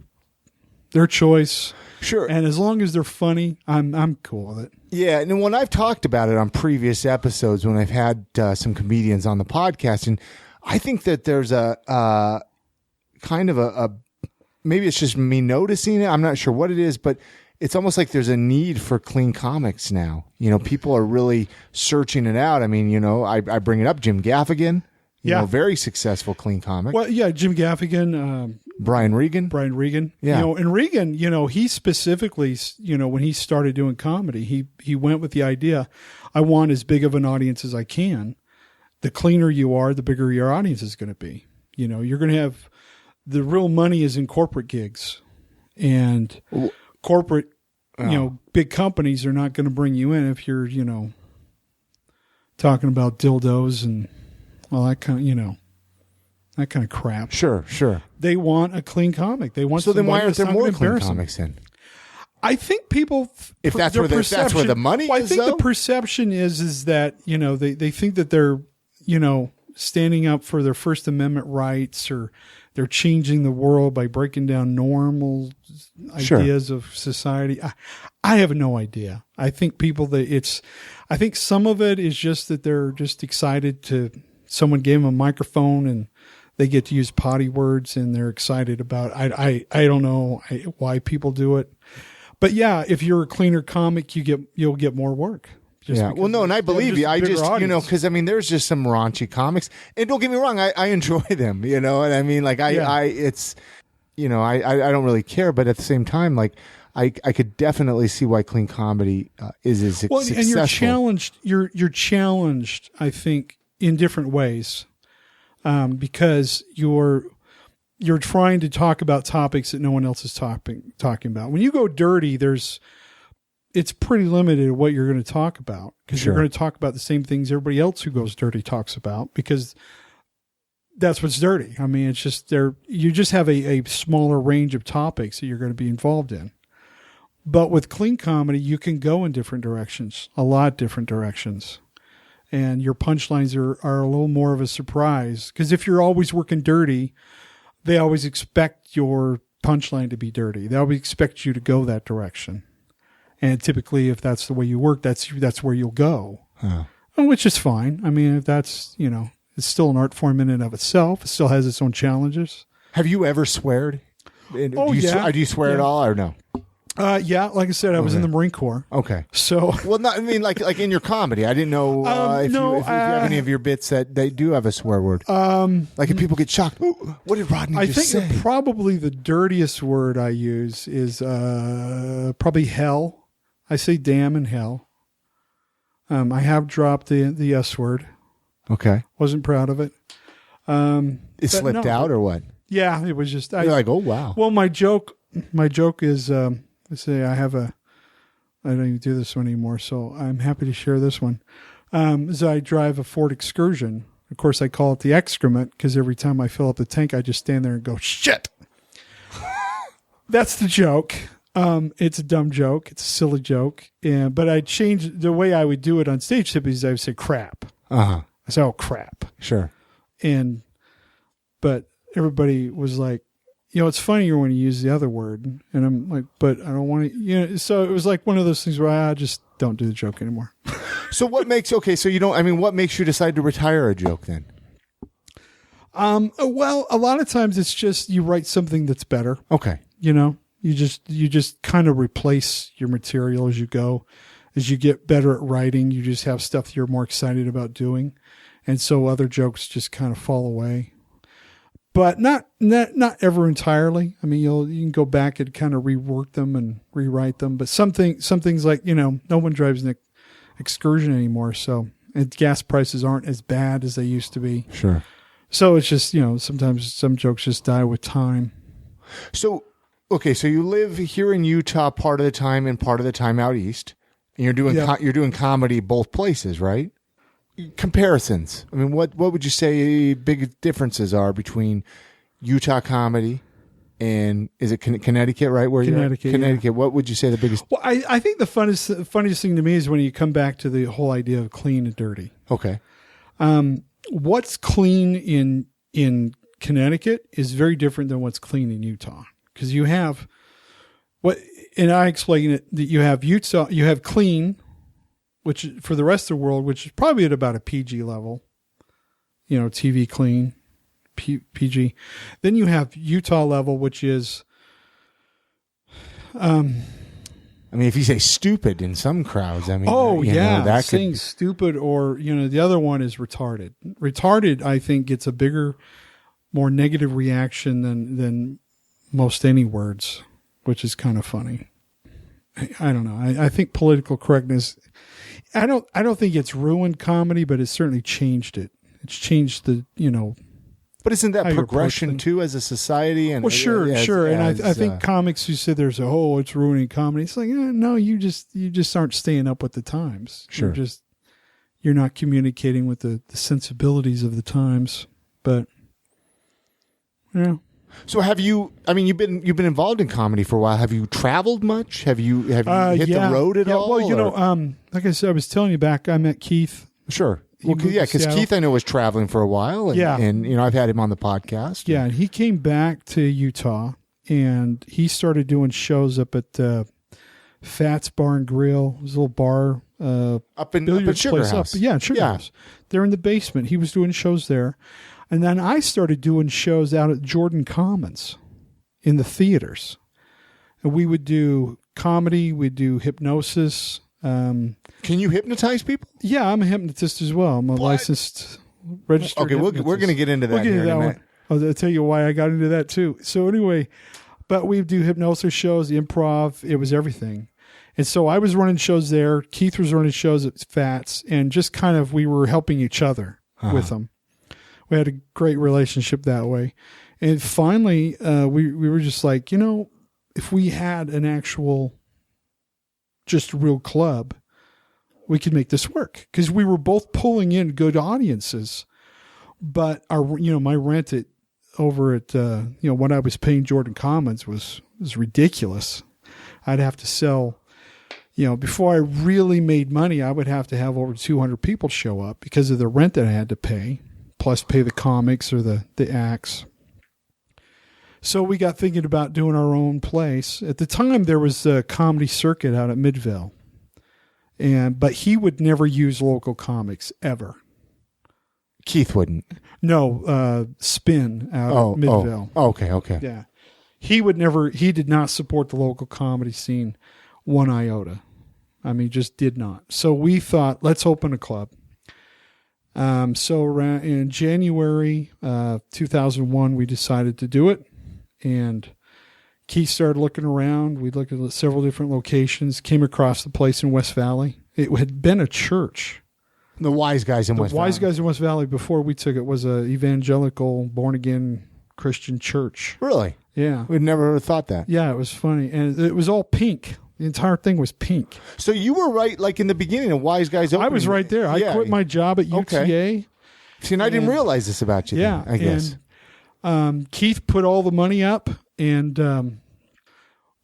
choice. Sure. And as long as they're funny, I'm cool with it. Yeah. And when I've talked about it on previous episodes, when I've had some comedians on the podcast, and I think that there's a kind of a maybe it's just me noticing it. I'm not sure what it is, but it's almost like there's a need for clean comics now. People are really searching it out. I mean, I bring it up, Jim Gaffigan. very successful clean comic. Well, yeah, Jim Gaffigan, Brian Regan. Yeah. And Regan, he specifically, when he started doing comedy, he went with the idea, I want as big of an audience as I can. The cleaner you are, the bigger your audience is going to be. You're going to have, the real money is in corporate gigs, and corporate, big companies are not going to bring you in if you're, talking about dildos and all that that kind of crap. Sure. They want a clean comic. They want. So then why aren't there more clean embarrass them. comics in? I think people, if that's where the money well, is, I think though? the perception is that they think that they're standing up for their First Amendment rights, or they're changing the world by breaking down normal ideas of society. I have no idea. I think I think some of it is just that they're just excited to, someone gave them a microphone and they get to use potty words and they're excited about it. I don't know why people do it, but yeah, if you're a cleaner comic, you'll get more work. Well, no, and I believe you. I just, because there's just some raunchy comics, and don't get me wrong, I enjoy them, and I mean, like I don't really care, but at the same time, like I could definitely see why clean comedy is successful. And you're challenged. You're challenged, I think, in different ways, because you're trying to talk about topics that no one else is talking about. When you go dirty, it's pretty limited what you're going to talk about, because you're going to talk about the same things everybody else who goes dirty talks about, because that's what's dirty. I mean, it's just you just have a smaller range of topics that you're going to be involved in. But with clean comedy, you can go in different directions, a lot different directions. And your punchlines are a little more of a surprise, because if you're always working dirty, they always expect your punchline to be dirty. They always expect you to go that direction. And typically, if that's the way you work, that's where you'll go, which is fine. I mean, if that's, it's still an art form in and of itself. It still has its own challenges. Have you ever sweared? Yeah. Do you swear at all, or no? Yeah, like I said, I was in the Marine Corps. Okay. So, well, not, I mean, like in your comedy, I didn't know if you have any of your bits that they do have a swear word. Like if people get shocked, what did Rodney just say? I think probably the dirtiest word I use is probably hell. I say damn and hell. I have dropped the S word. Okay. Wasn't proud of it. It slipped out or what? Yeah, it was just. You're like, oh wow. Well, my joke is. Let's say I don't even do this one anymore, so I'm happy to share this one. As I drive a Ford Excursion, of course, I call it the excrement, because every time I fill up the tank, I just stand there and go, shit. That's the joke. It's a dumb joke. It's a silly joke. But I changed the way I would do it on stage. Typically, I would say crap. I say, oh, crap. Sure. But everybody was like, it's funnier when you use the other word. And I'm like, but I don't want to, so it was like one of those things where I just don't do the joke anymore. So what makes what makes you decide to retire a joke then? Well, a lot of times it's just, you write something that's better. Okay. You just kind of replace your material as you go. As you get better at writing, you just have stuff you're more excited about doing. And so other jokes just kind of fall away. But not ever entirely. I mean, you can go back and kind of rework them and rewrite them. But some things like, no one drives an excursion anymore. So, and gas prices aren't as bad as they used to be. Sure. So it's just, sometimes some jokes just die with time. So, okay. So you live here in Utah part of the time and part of the time out east. And you're doing comedy both places, right? Comparisons. I mean, what would you say big differences are between Utah comedy and is it Connecticut, right? Where Connecticut, you're at? Connecticut. Yeah. What would you say the biggest? Well, I think the funniest thing to me is when you come back to the whole idea of clean and dirty. Okay. What's clean in Connecticut is very different than what's clean in Utah, because you have and I explain it that you have Utah, you have clean, which for the rest of the world, which is probably at about a PG level, TV clean, PG. Then you have Utah level, which is, I mean, if you say stupid in some crowds, I mean, that saying stupid, or the other one is retarded. Retarded, I think, gets a bigger, more negative reaction than most any words, which is kind of funny. I don't know. I think political correctness. I don't think it's ruined comedy, but it's certainly changed it. It's changed the. But isn't that progression too as a society? And sure. And I think comics who say it's ruining comedy. It's like, no, you just aren't staying up with the times. Sure. You're not communicating with the sensibilities of the times. But yeah. So have you? I mean, you've been involved in comedy for a while. Have you traveled much? Have you hit the road at all? Well, like I said, I was telling you back. I met Keith. Sure. Well, because Keith, I know, was traveling for a while. And, I've had him on the podcast. Yeah, and he came back to Utah, and he started doing shows up at Fats Bar and Grill. It was a little bar. Up at Sugar House. Sugar House. They're in the basement. He was doing shows there. And then I started doing shows out at Jordan Commons in the theaters. And we would do comedy. We'd do hypnosis. Can you hypnotize people? Yeah, I'm a hypnotist as well. I'm a licensed registered hypnotist. We're going to get into that here in a minute. I'll tell you why I got into that too. So anyway, but we do hypnosis shows, improv. It was everything. And so I was running shows there. Keith was running shows at Fats, and just kind of we were helping each other with them. We had a great relationship that way. And finally, we were just like, if we had an actual, just a real club, we could make this work, because we were both pulling in good audiences, but my rent over at what I was paying Jordan Commons was ridiculous. I'd have to sell, before I really made money, I would have to have over 200 people show up because of the rent that I had to pay, plus pay the comics or the acts. So we got thinking about doing our own place. At the time, there was a comedy circuit out at Midvale. But he would never use local comics ever. Keith wouldn't. No, Spin out at Midvale. Oh, okay. Yeah. He did not support the local comedy scene one iota. I mean, just did not. So we thought, let's open a club. So around in January 2001, we decided to do it. And Keith started looking around. We looked at several different locations, came across the place in West Valley. It had been a church. The Wise Guys in West Valley. The Wise Guys in West Valley, before we took it, was a evangelical, born-again Christian church. Really? Yeah. We'd never thought that. Yeah, it was funny. And it was all pink. The entire thing was pink. So you were right, like in the beginning of Wise Guys opening. I was right there. I quit my job at UTA. Okay. See, and I didn't realize this about you. Yeah. Then, I guess. And Keith put all the money up, and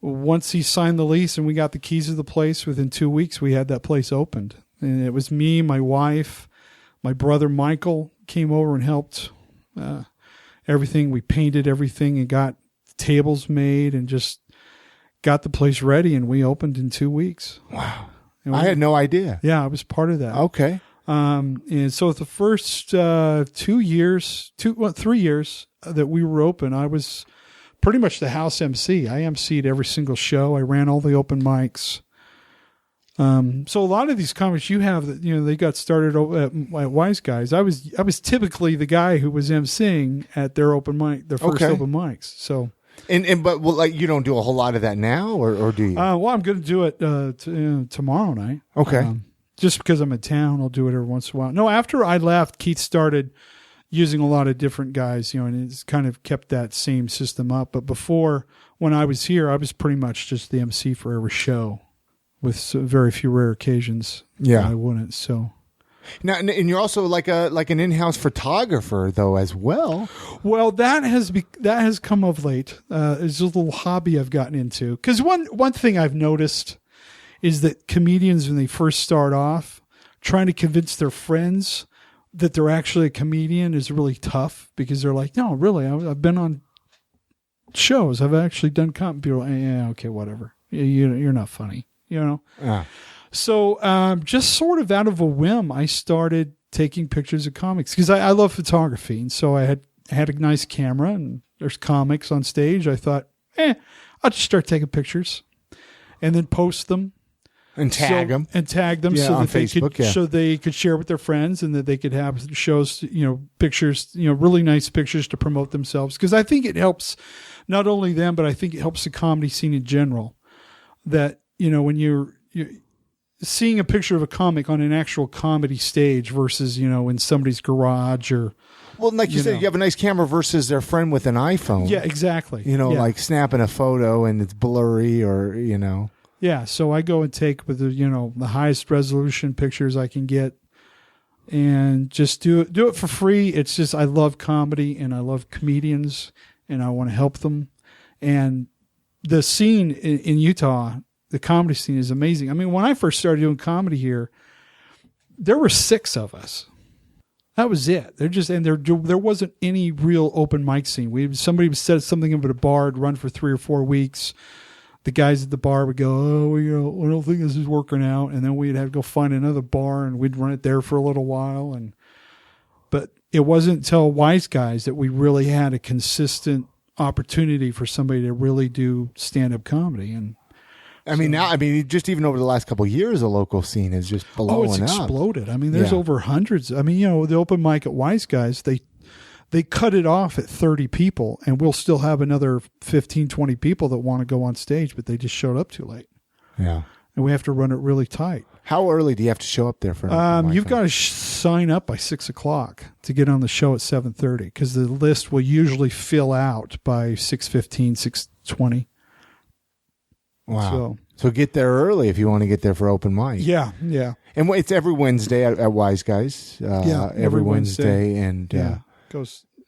once he signed the lease and we got the keys of the place, within 2 weeks, we had that place opened. And it was me, my wife, my brother Michael came over and helped everything. We painted everything and got tables made and just got the place ready, and we opened in 2 weeks. Wow. I had no idea. Yeah, I was part of that. Okay. And so the first 3 years that we were open, I was pretty much the house MC. I MC'd every single show. I ran all the open mics. So a lot of these comics you have, they got started at Wise Guys. I was typically the guy who was MCing at their open mic, their first open mics. So, but you don't do a whole lot of that now, or do you? Well, I'm going to do it tomorrow night. Okay. Just because I'm in town, I'll do it every once in a while. No, after I left, Keith started using a lot of different guys, and it's kind of kept that same system up. But before, when I was here, I was pretty much just the MC for every show, with very few rare occasions. Yeah, I wouldn't. So now, and you're also like an in-house photographer though as well. Well, that has come of late. It's a little hobby I've gotten into, because one thing I've noticed is that comedians, when they first start off, trying to convince their friends that they're actually a comedian is really tough, because they're like, no, really, I've been on shows. I've actually done comedy. People are like, yeah, okay, whatever. You're not funny, Yeah. So just sort of out of a whim, I started taking pictures of comics, because I love photography. And so I had a nice camera, and there's comics on stage. I thought, I'll just start taking pictures. and then post them. And tag them. And tag them Yeah, so on that they Facebook, could, so they could share with their friends and that they could have shows, pictures, really nice pictures to promote themselves. Because I think it helps not only them, but I think it helps the comedy scene in general. That, when you're seeing a picture of a comic on an actual comedy stage versus, in somebody's garage or... Well, like you said, you have a nice camera versus their friend with an iPhone. Yeah, exactly. Like snapping a photo and it's blurry or, Yeah, so I go and take with the highest resolution pictures I can get, and just do it for free. It's just I love comedy and I love comedians and I want to help them. And the scene in Utah, the comedy scene is amazing. I mean, when I first started doing comedy here, there were 6 of us. That was it. There wasn't any real open mic scene. Somebody would set something up at a bar, it'd run for 3 or 4 weeks. The guys at the bar would go, "Oh, I don't think this is working out," and then we'd have to go find another bar, and we'd run it there for a little while. But it wasn't until Wise Guys that we really had a consistent opportunity for somebody to really do stand-up comedy. And just even over the last couple of years, the local scene is just blowing up. It's exploded. I mean, there's over hundreds. I mean, the open mic at Wise Guys, they cut it off at 30 people, and we'll still have another 15, 20 people that want to go on stage, but they just showed up too late. Yeah. And we have to run it really tight. How early do you have to show up there for an open mic? You've got to sign up by 6:00 to get on the show at 7:30 because the list will usually fill out by 6:15, 6:20. Wow. So get there early if you want to get there for open mic. Yeah. And it's every Wednesday at Wise Guys. Every Wednesday. And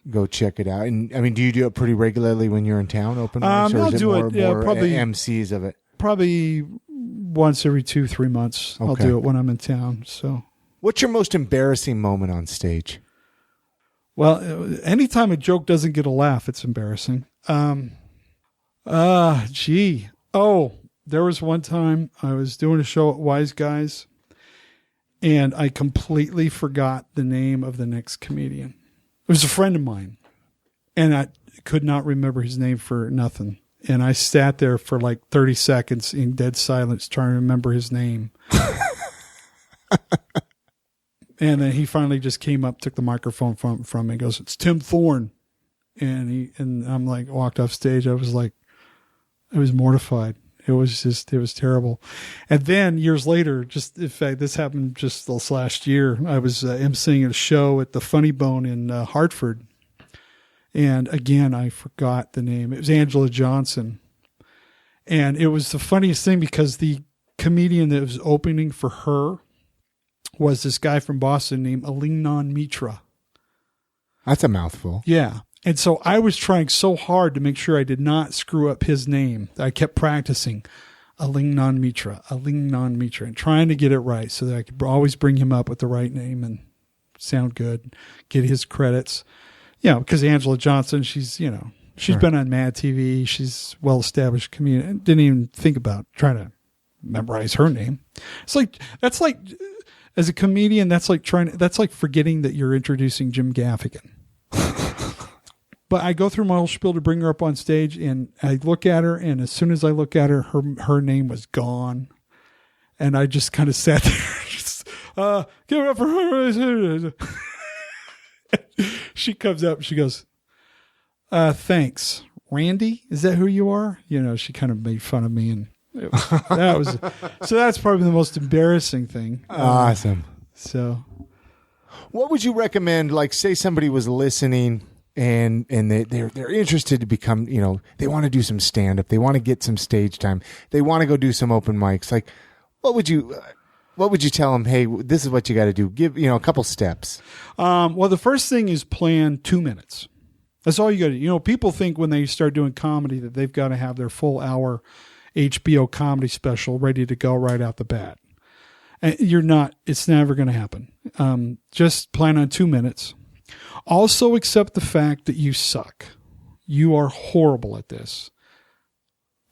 go check it out. And I mean, do you do it pretty regularly when you're in town, open mics? Or I'll is it do more, it. Yeah, more probably MCs of it. Probably once every 2-3 months. Okay. I'll do it when I'm in town. So, what's your most embarrassing moment on stage? Well, anytime a joke doesn't get a laugh, it's embarrassing. There was one time I was doing a show at Wise Guys, and I completely forgot the name of the next comedian. It was a friend of mine, and I could not remember his name for nothing. And I sat there for like 30 seconds in dead silence trying to remember his name. And then he finally just came up, took the microphone from me, and goes, "It's Tim Thorne." And I'm like, walked off stage. I was mortified. It was terrible. And then years later, in fact, this happened just this last year. I was emceeing a show at the Funny Bone in Hartford. And again, I forgot the name. It was Angela Johnson. And it was the funniest thing because the comedian that was opening for her was this guy from Boston named Alingnon Mitra. That's a mouthful. Yeah. And so I was trying so hard to make sure I did not screw up his name. I kept practicing Alingnon Mitra, and trying to get it right so that I could always bring him up with the right name and sound good, get his credits. Because Angela Johnson, she's been on Mad TV. She's well-established comedian. Didn't even think about trying to memorize her name. That's like as a comedian, that's like forgetting that you're introducing Jim Gaffigan. But I go through my whole spiel to bring her up on stage, and I look at her, and as soon as I look at her, her name was gone. And I just kind of sat there, give it up for her. She comes up, she goes, "Thanks. Randy, is that who you are?" She kind of made fun of me, and so that's probably the most embarrassing thing. Awesome. So what would you recommend? Like, say somebody was listening and they're interested to become, they want to do some stand up, they want to get some stage time, they want to go do some open mics. Like, what would you tell them? Hey, this is what you got to do. Give, a couple steps. Well, the first thing is plan 2 minutes. That's all you got to do. People think when they start doing comedy that they've got to have their full hour HBO comedy special ready to go right out the bat. And you're not. It's never going to happen. Just plan on 2 minutes. Also accept the fact that you suck. You are horrible at this.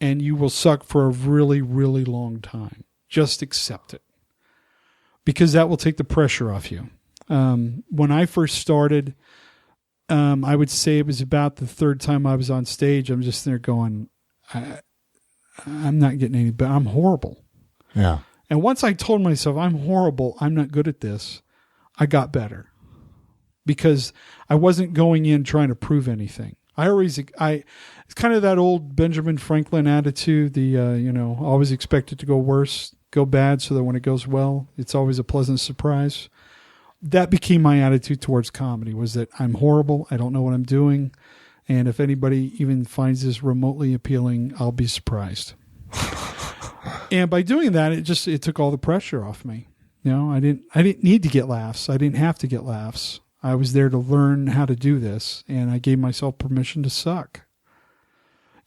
And you will suck for a really, really long time. Just accept it. Because that will take the pressure off you. When I first started, I would say it was about the third time I was on stage. I'm just there going, I'm not getting any better. I'm horrible. Yeah. And once I told myself I'm horrible, I'm not good at this, I got better because I wasn't going in trying to prove anything. It's kind of that old Benjamin Franklin attitude, always expect it to go bad so that when it goes well, it's always a pleasant surprise. That became my attitude towards comedy, was that I'm horrible. I don't know what I'm doing. And if anybody even finds this remotely appealing, I'll be surprised. And by doing that, it took all the pressure off me. I didn't need to get laughs. I didn't have to get laughs. I was there to learn how to do this, and I gave myself permission to suck.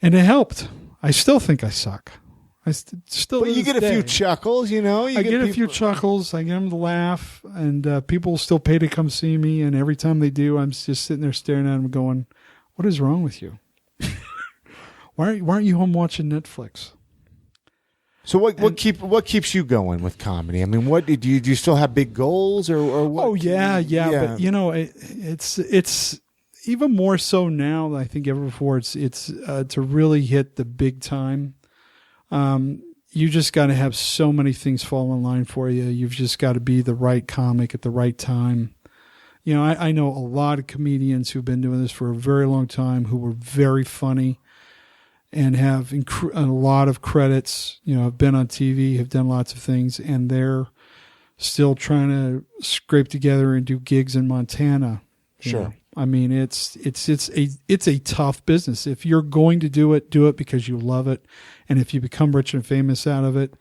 And it helped. I still think I suck. But you get a few chuckles, I get a few chuckles. I get them to laugh, and people still pay to come see me. And every time they do, I'm just sitting there staring at them going, what is wrong with you? Why aren't you home watching Netflix? So what keeps you going with comedy? I mean, what do you still have big goals or what? Oh yeah. But it's even more so now than I think ever before. It's to really hit the big time. You just got to have so many things fall in line for you. You've just got to be the right comic at the right time. I know a lot of comedians who've been doing this for a very long time who were very funny and have a lot of credits, have been on TV, have done lots of things, and they're still trying to scrape together and do gigs in Montana. Sure. I mean, it's a tough business. If you're going to do it because you love it. And if you become rich and famous out of it,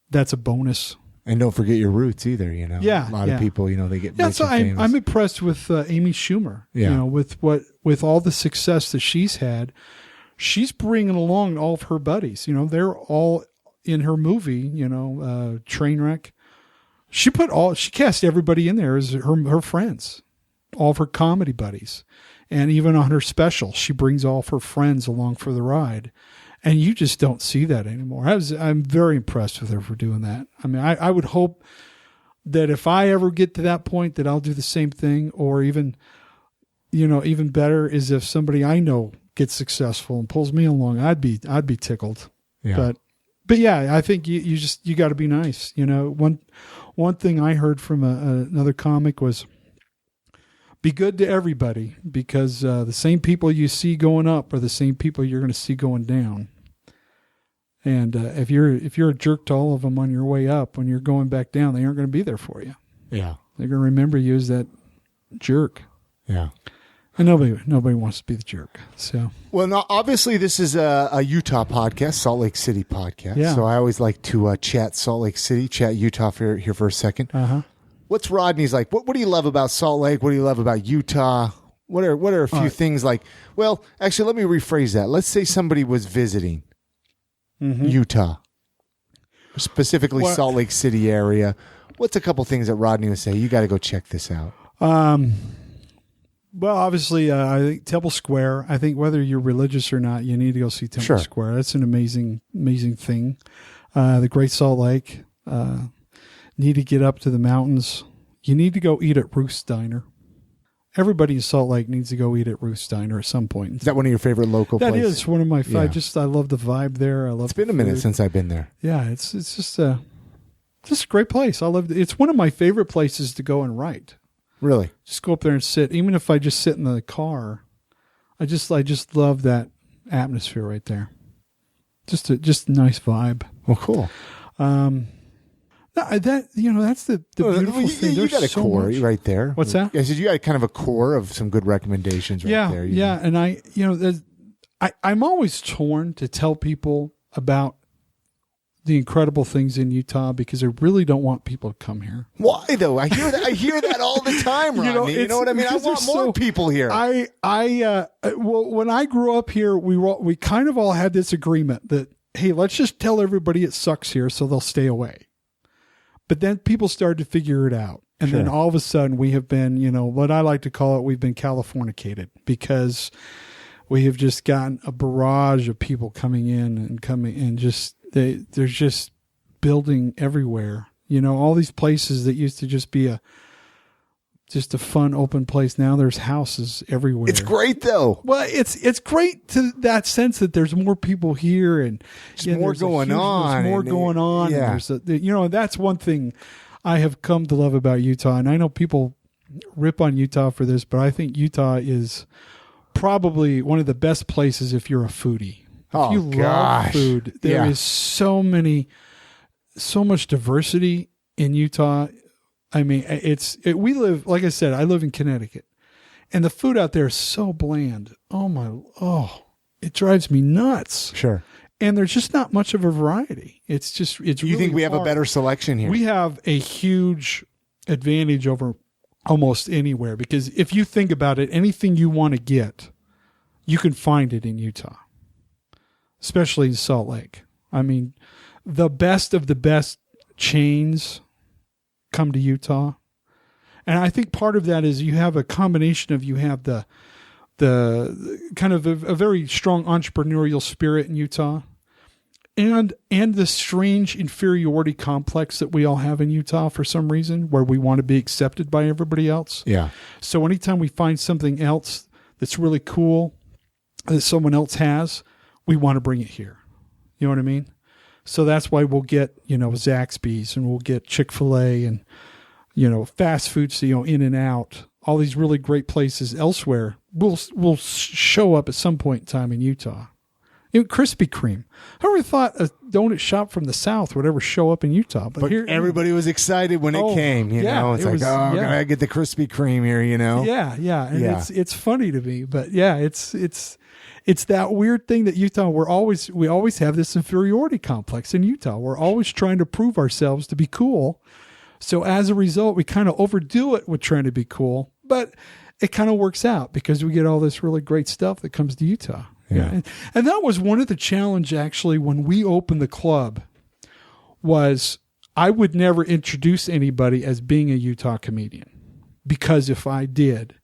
that's a bonus. And don't forget your roots either, Yeah. A lot of people, they get rich so and famous. I'm impressed with Amy Schumer. Yeah. With all the success that she's had. She's bringing along all of her buddies. They're all in her movie, Trainwreck. She cast everybody in there as her friends, all of her comedy buddies. And even on her special, she brings all of her friends along for the ride. And you just don't see that anymore. I'm very impressed with her for doing that. I mean, I would hope that if I ever get to that point that I'll do the same thing, or even better is if somebody I know gets successful and pulls me along, I'd be tickled. Yeah. But yeah, I think you got to be nice. One thing I heard from another comic was, be good to everybody, because the same people you see going up are the same people you're going to see going down. And if you're a jerk to all of them on your way up, when you're going back down, they aren't going to be there for you. Yeah. They're going to remember you as that jerk. Yeah. And nobody wants to be the jerk. So, well, now obviously this is a Utah podcast, Salt Lake City podcast. Yeah. So I always like to chat Salt Lake City, chat Utah here for a second. Uh-huh. What's Rodney's like? What do you love about Salt Lake? What do you love about Utah? What are a few things like? Well, actually, let me rephrase that. Let's say somebody was visiting Utah, specifically Salt Lake City area. What's a couple things that Rodney would say? You got to go check this out. Well, obviously, I think Temple Square. I think whether you're religious or not, you need to go see Temple Square. That's an amazing, amazing thing. The Great Salt Lake. Need to get up to the mountains. You need to go eat at Ruth's Diner. Everybody in Salt Lake needs to go eat at Ruth's Diner at some point. Is that one of your favorite local places? That is one of my favorite. I love the vibe there. It's been a minute since I've been there. Yeah, it's just a great place. It's one of my favorite places to go and write. Really? Just go up there and sit. Even if I just sit in the car, I just love that atmosphere right there. Just a nice vibe. Well, cool. That's the beautiful thing. You got a core right there. What's that? I said you got kind of a core of some good recommendations right there. Yeah, and I'm always torn to tell people about the incredible things in Utah because I really don't want people to come here. Why though? I hear that all the time, Rodney. You know what I mean? I want more people here. Well, when I grew up here, we kind of all had this agreement that, hey, let's just tell everybody it sucks here so they'll stay away. But then people started to figure it out. And then all of a sudden we have been, what I like to call it, we've been Californicated because we have just gotten a barrage of people coming in and just, they're just building everywhere. All these places that used to just be a just a fun, open place. Now there's houses everywhere. It's great though. Well, it's great to that sense that there's more people here and There's more going on. There's more going on. Yeah. And there's that's one thing I have come to love about Utah. And I know people rip on Utah for this, but I think Utah is probably one of the best places if you're a foodie. If you love food, there is so much diversity in Utah. I mean, we live, like I said, I live in Connecticut, and the food out there is so bland. It drives me nuts. Sure. And there's just not much of a variety. It's You really think we have a hard. better selection here? We have a huge advantage over almost anywhere, because if you think about it, anything you want to get, you can find it in Utah, especially in Salt Lake. I mean, the best of the best chains come to Utah. And I think part of that is you have a combination of, you have the kind of a very strong entrepreneurial spirit in Utah, and the strange inferiority complex that we all have in Utah for some reason, where we want to be accepted by everybody else. Yeah. So anytime we find something else that's really cool that someone else has, we want to bring it here. You know what I mean? So that's why we'll get, Zaxby's, and we'll get Chick-fil-A, and, fast foods, In and Out, all these really great places elsewhere will show up at some point in time in Utah. Krispy Kreme. Who ever thought a donut shop from the South would ever show up in Utah? But here, everybody was excited when it came, It's like, I gotta get the Krispy Kreme here, Yeah, yeah. And it's funny to me. But yeah, it's that weird thing that Utah, we always have this inferiority complex in Utah. We're always trying to prove ourselves to be cool. So as a result, we kind of overdo it with trying to be cool, but it kind of works out because we get all this really great stuff that comes to Utah. Yeah. And that was one of the challenge actually when we opened the club, was I would never introduce anybody as being a Utah comedian, because if I did,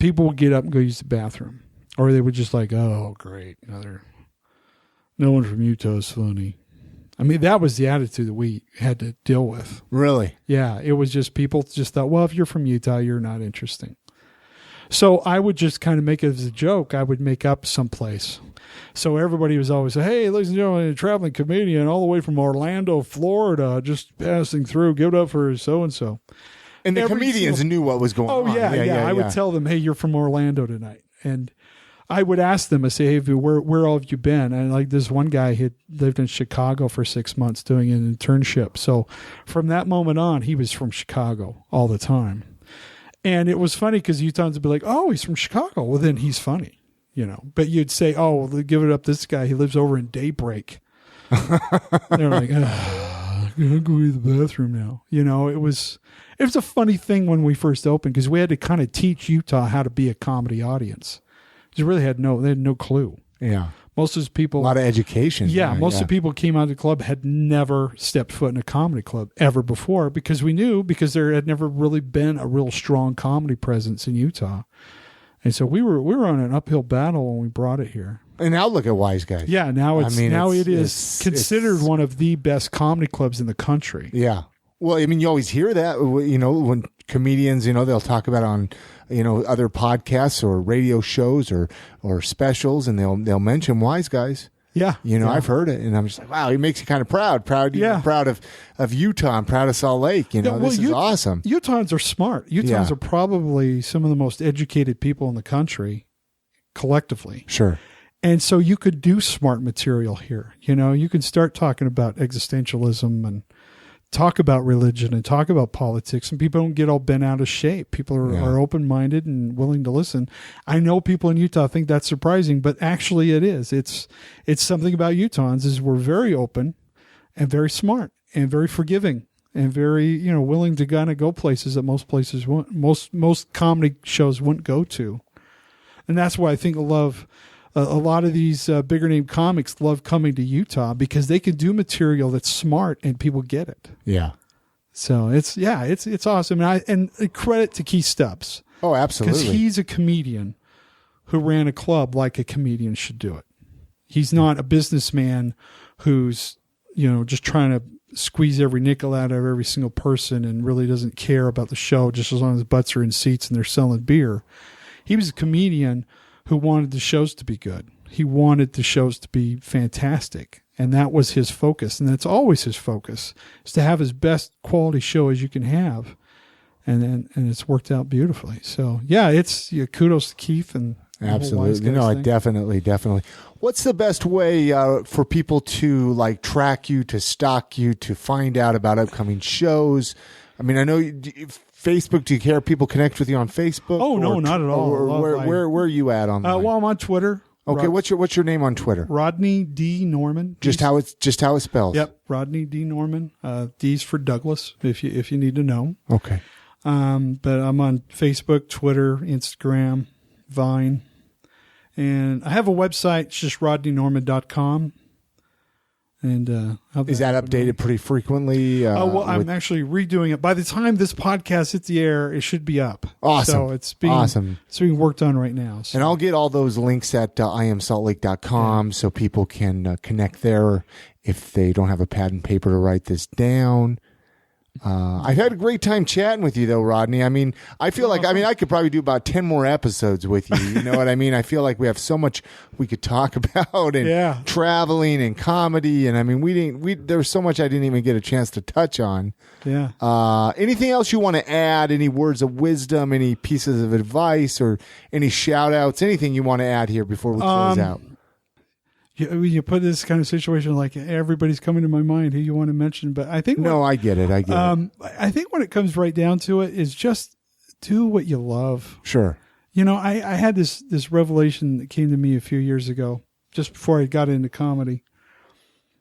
people would get up and go use the bathroom, or they would just like, oh, great, no one from Utah is funny. I mean, that was the attitude that we had to deal with. Really? Yeah. It was just, people just thought, well, if you're from Utah, you're not interesting. So I would just kind of make it as a joke. I would make up someplace. So everybody was always, hey, ladies and gentlemen, a traveling comedian all the way from Orlando, Florida, just passing through. Give it up for so-and-so. And the comedians knew what was going on. Oh, yeah. I would tell them, hey, you're from Orlando tonight. And I would ask them, I say, hey, where all have you been? And like this one guy had lived in Chicago for 6 months doing an internship. So from that moment on, he was from Chicago all the time. And it was funny because Utahns would be like, oh, he's from Chicago. Well, then he's funny, But you'd say, oh, well, give it up, this guy, he lives over in Daybreak. They're like, I'm going to go to the bathroom now. It was a funny thing when we first opened, because we had to kind of teach Utah how to be a comedy audience. They really had no clue. Yeah. Most of those people, a lot of education. Yeah. Most of the people who came out of the club had never stepped foot in a comedy club ever before, because there had never really been a real strong comedy presence in Utah. And so we were on an uphill battle when we brought it here. And now look at Wise Guys. Yeah. It is considered one of the best comedy clubs in the country. Yeah. Well, I mean, you always hear that, when comedians, they'll talk about it on, other podcasts or radio shows or specials, and they'll mention Wise Guys. Yeah. I've heard it, and I'm just like, wow, it makes you kind of proud. Proud of Utah and proud of Salt Lake. This is awesome. Utahns are smart. Utahns are probably some of the most educated people in the country collectively. Sure. And so you could do smart material here. You can start talking about existentialism and talk about religion and talk about politics, and people don't get all bent out of shape. People are open-minded and willing to listen. I know people in Utah think that's surprising, but actually it is. It's something about Utahns is we're very open and very smart and very forgiving and very, willing to kind of go places that most comedy shows wouldn't go to. And that's why I think a lot of these bigger name comics love coming to Utah, because they can do material that's smart and people get it. Yeah. So it's awesome. And credit to Keith Stubbs. Oh, absolutely. Because he's a comedian who ran a club like a comedian should do it. He's not a businessman who's, just trying to squeeze every nickel out of every single person and really doesn't care about the show just as long as butts are in seats and they're selling beer. He was a comedian who wanted the shows to be good. He wanted the shows to be fantastic. And that was his focus. And that's always his focus, is to have as best quality show as you can have. And it's worked out beautifully. So, yeah, kudos to Keith and absolutely. No, definitely. What's the best way for people to like track you, to stalk you, to find out about upcoming shows? I mean, I know Facebook. Do you care if people connect with you on Facebook? Oh, no, not at all. Where are you at online? Well, I'm on Twitter. Okay, what's your name on Twitter? Rodney D. Norman. Just how it's spelled. Yep, Rodney D. Norman. D's for Douglas, if you need to know. Okay. But I'm on Facebook, Twitter, Instagram, Vine, and I have a website. It's just rodneynorman.com. And is that updated pretty frequently? I'm actually redoing it. By the time this podcast hits the air, it should be up. Awesome. So it's being worked on right now. So. And I'll get all those links at iamsaltlake.com so people can connect there if they don't have a pad and paper to write this down. I've had a great time chatting with you, though, Rodney. I mean, I feel like, I could probably do about 10 more episodes with you. You know what I mean? I feel like we have so much we could talk about, and traveling and comedy. And I mean, there was so much I didn't even get a chance to touch on. Yeah. Anything else you want to add? Any words of wisdom, any pieces of advice, or any shout outs, anything you want to add here before we close out? You put this kind of situation like everybody's coming to my mind who you want to mention, but I think I get it. I think when it comes right down to it is just do what you love. Sure. You know, I had this revelation that came to me a few years ago, just before I got into comedy,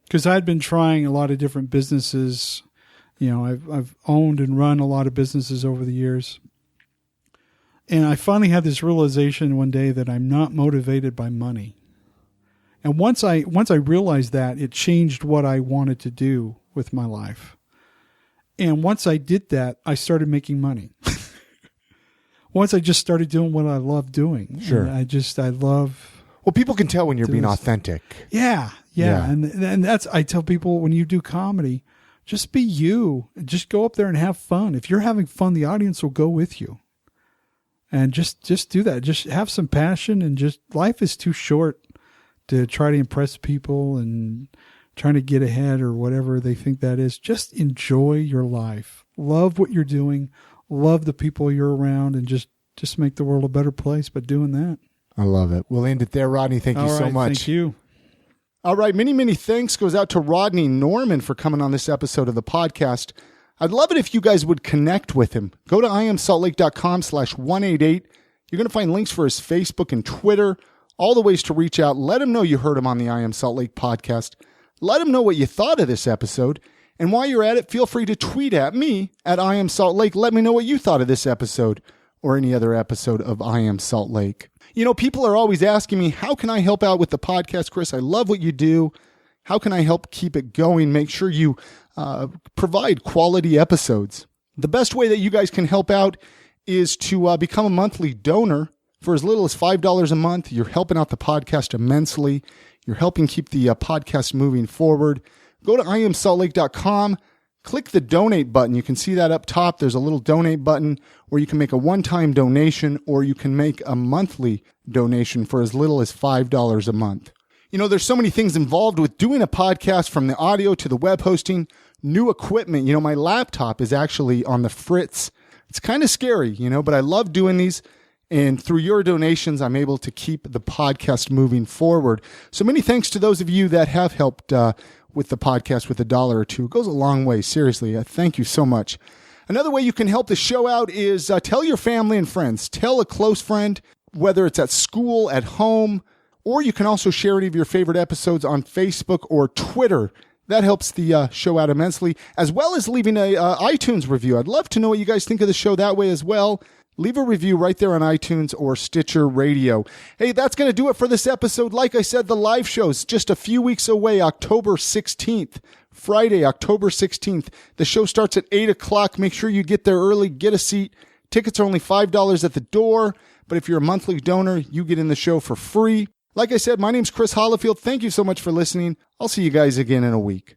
because I'd been trying a lot of different businesses. You know, I've owned and run a lot of businesses over the years, and I finally had this realization one day that I'm not motivated by money. And once I realized that, it changed what I wanted to do with my life. And once I did that, I started making money. Once I just started doing what I love doing. Sure. I love. Well, people can tell when you're being authentic. Yeah. And that's, I tell people, when you do comedy, just be you. Just go up there and have fun. If you're having fun, the audience will go with you. And just do that. Just have some passion, and just, life is too short to try to impress people and trying to get ahead or whatever they think that is. Just enjoy your life. Love what you're doing. Love the people you're around, and just make the world a better place by doing that. I love it. We'll end it there, Rodney. Thank you so much. Thank you. All right. Many, many thanks goes out to Rodney Norman for coming on this episode of the podcast. I'd love it if you guys would connect with him. Go to iamsaltlake.com/188. You're going to find links for his Facebook and Twitter, all the ways to reach out. Let him know you heard him on the I Am Salt Lake podcast. Let him know what you thought of this episode. And while you're at it, feel free to tweet at me at I Am Salt Lake. Let me know what you thought of this episode or any other episode of I Am Salt Lake. You know, people are always asking me, how can I help out with the podcast, Chris? I love what you do. How can I help keep it going? Make sure you provide quality episodes. The best way that you guys can help out is to become a monthly donor. For as little as $5 a month, you're helping out the podcast immensely. You're helping keep the podcast moving forward. Go to iamsaltlake.com, click the donate button. You can see that up top. There's a little donate button where you can make a one-time donation, or you can make a monthly donation for as little as $5 a month. You know, there's so many things involved with doing a podcast, from the audio to the web hosting, new equipment. You know, my laptop is actually on the fritz. It's kind of scary, you know, but I love doing these. And through your donations, I'm able to keep the podcast moving forward. So many thanks to those of you that have helped with the podcast with $1 or $2. It goes a long way. Seriously, thank you so much. Another way you can help the show out is tell your family and friends. Tell a close friend, whether it's at school, at home, or you can also share any of your favorite episodes on Facebook or Twitter. That helps the show out immensely, as well as leaving a iTunes review. I'd love to know what you guys think of the show that way as well. Leave a review right there on iTunes or Stitcher Radio. Hey, that's going to do it for this episode. Like I said, the live show's just a few weeks away, October 16th, Friday, October 16th. The show starts at 8 o'clock. Make sure you get there early, get a seat. Tickets are only $5 at the door, but if you're a monthly donor, you get in the show for free. Like I said, my name's Chris Hollifield. Thank you so much for listening. I'll see you guys again in a week.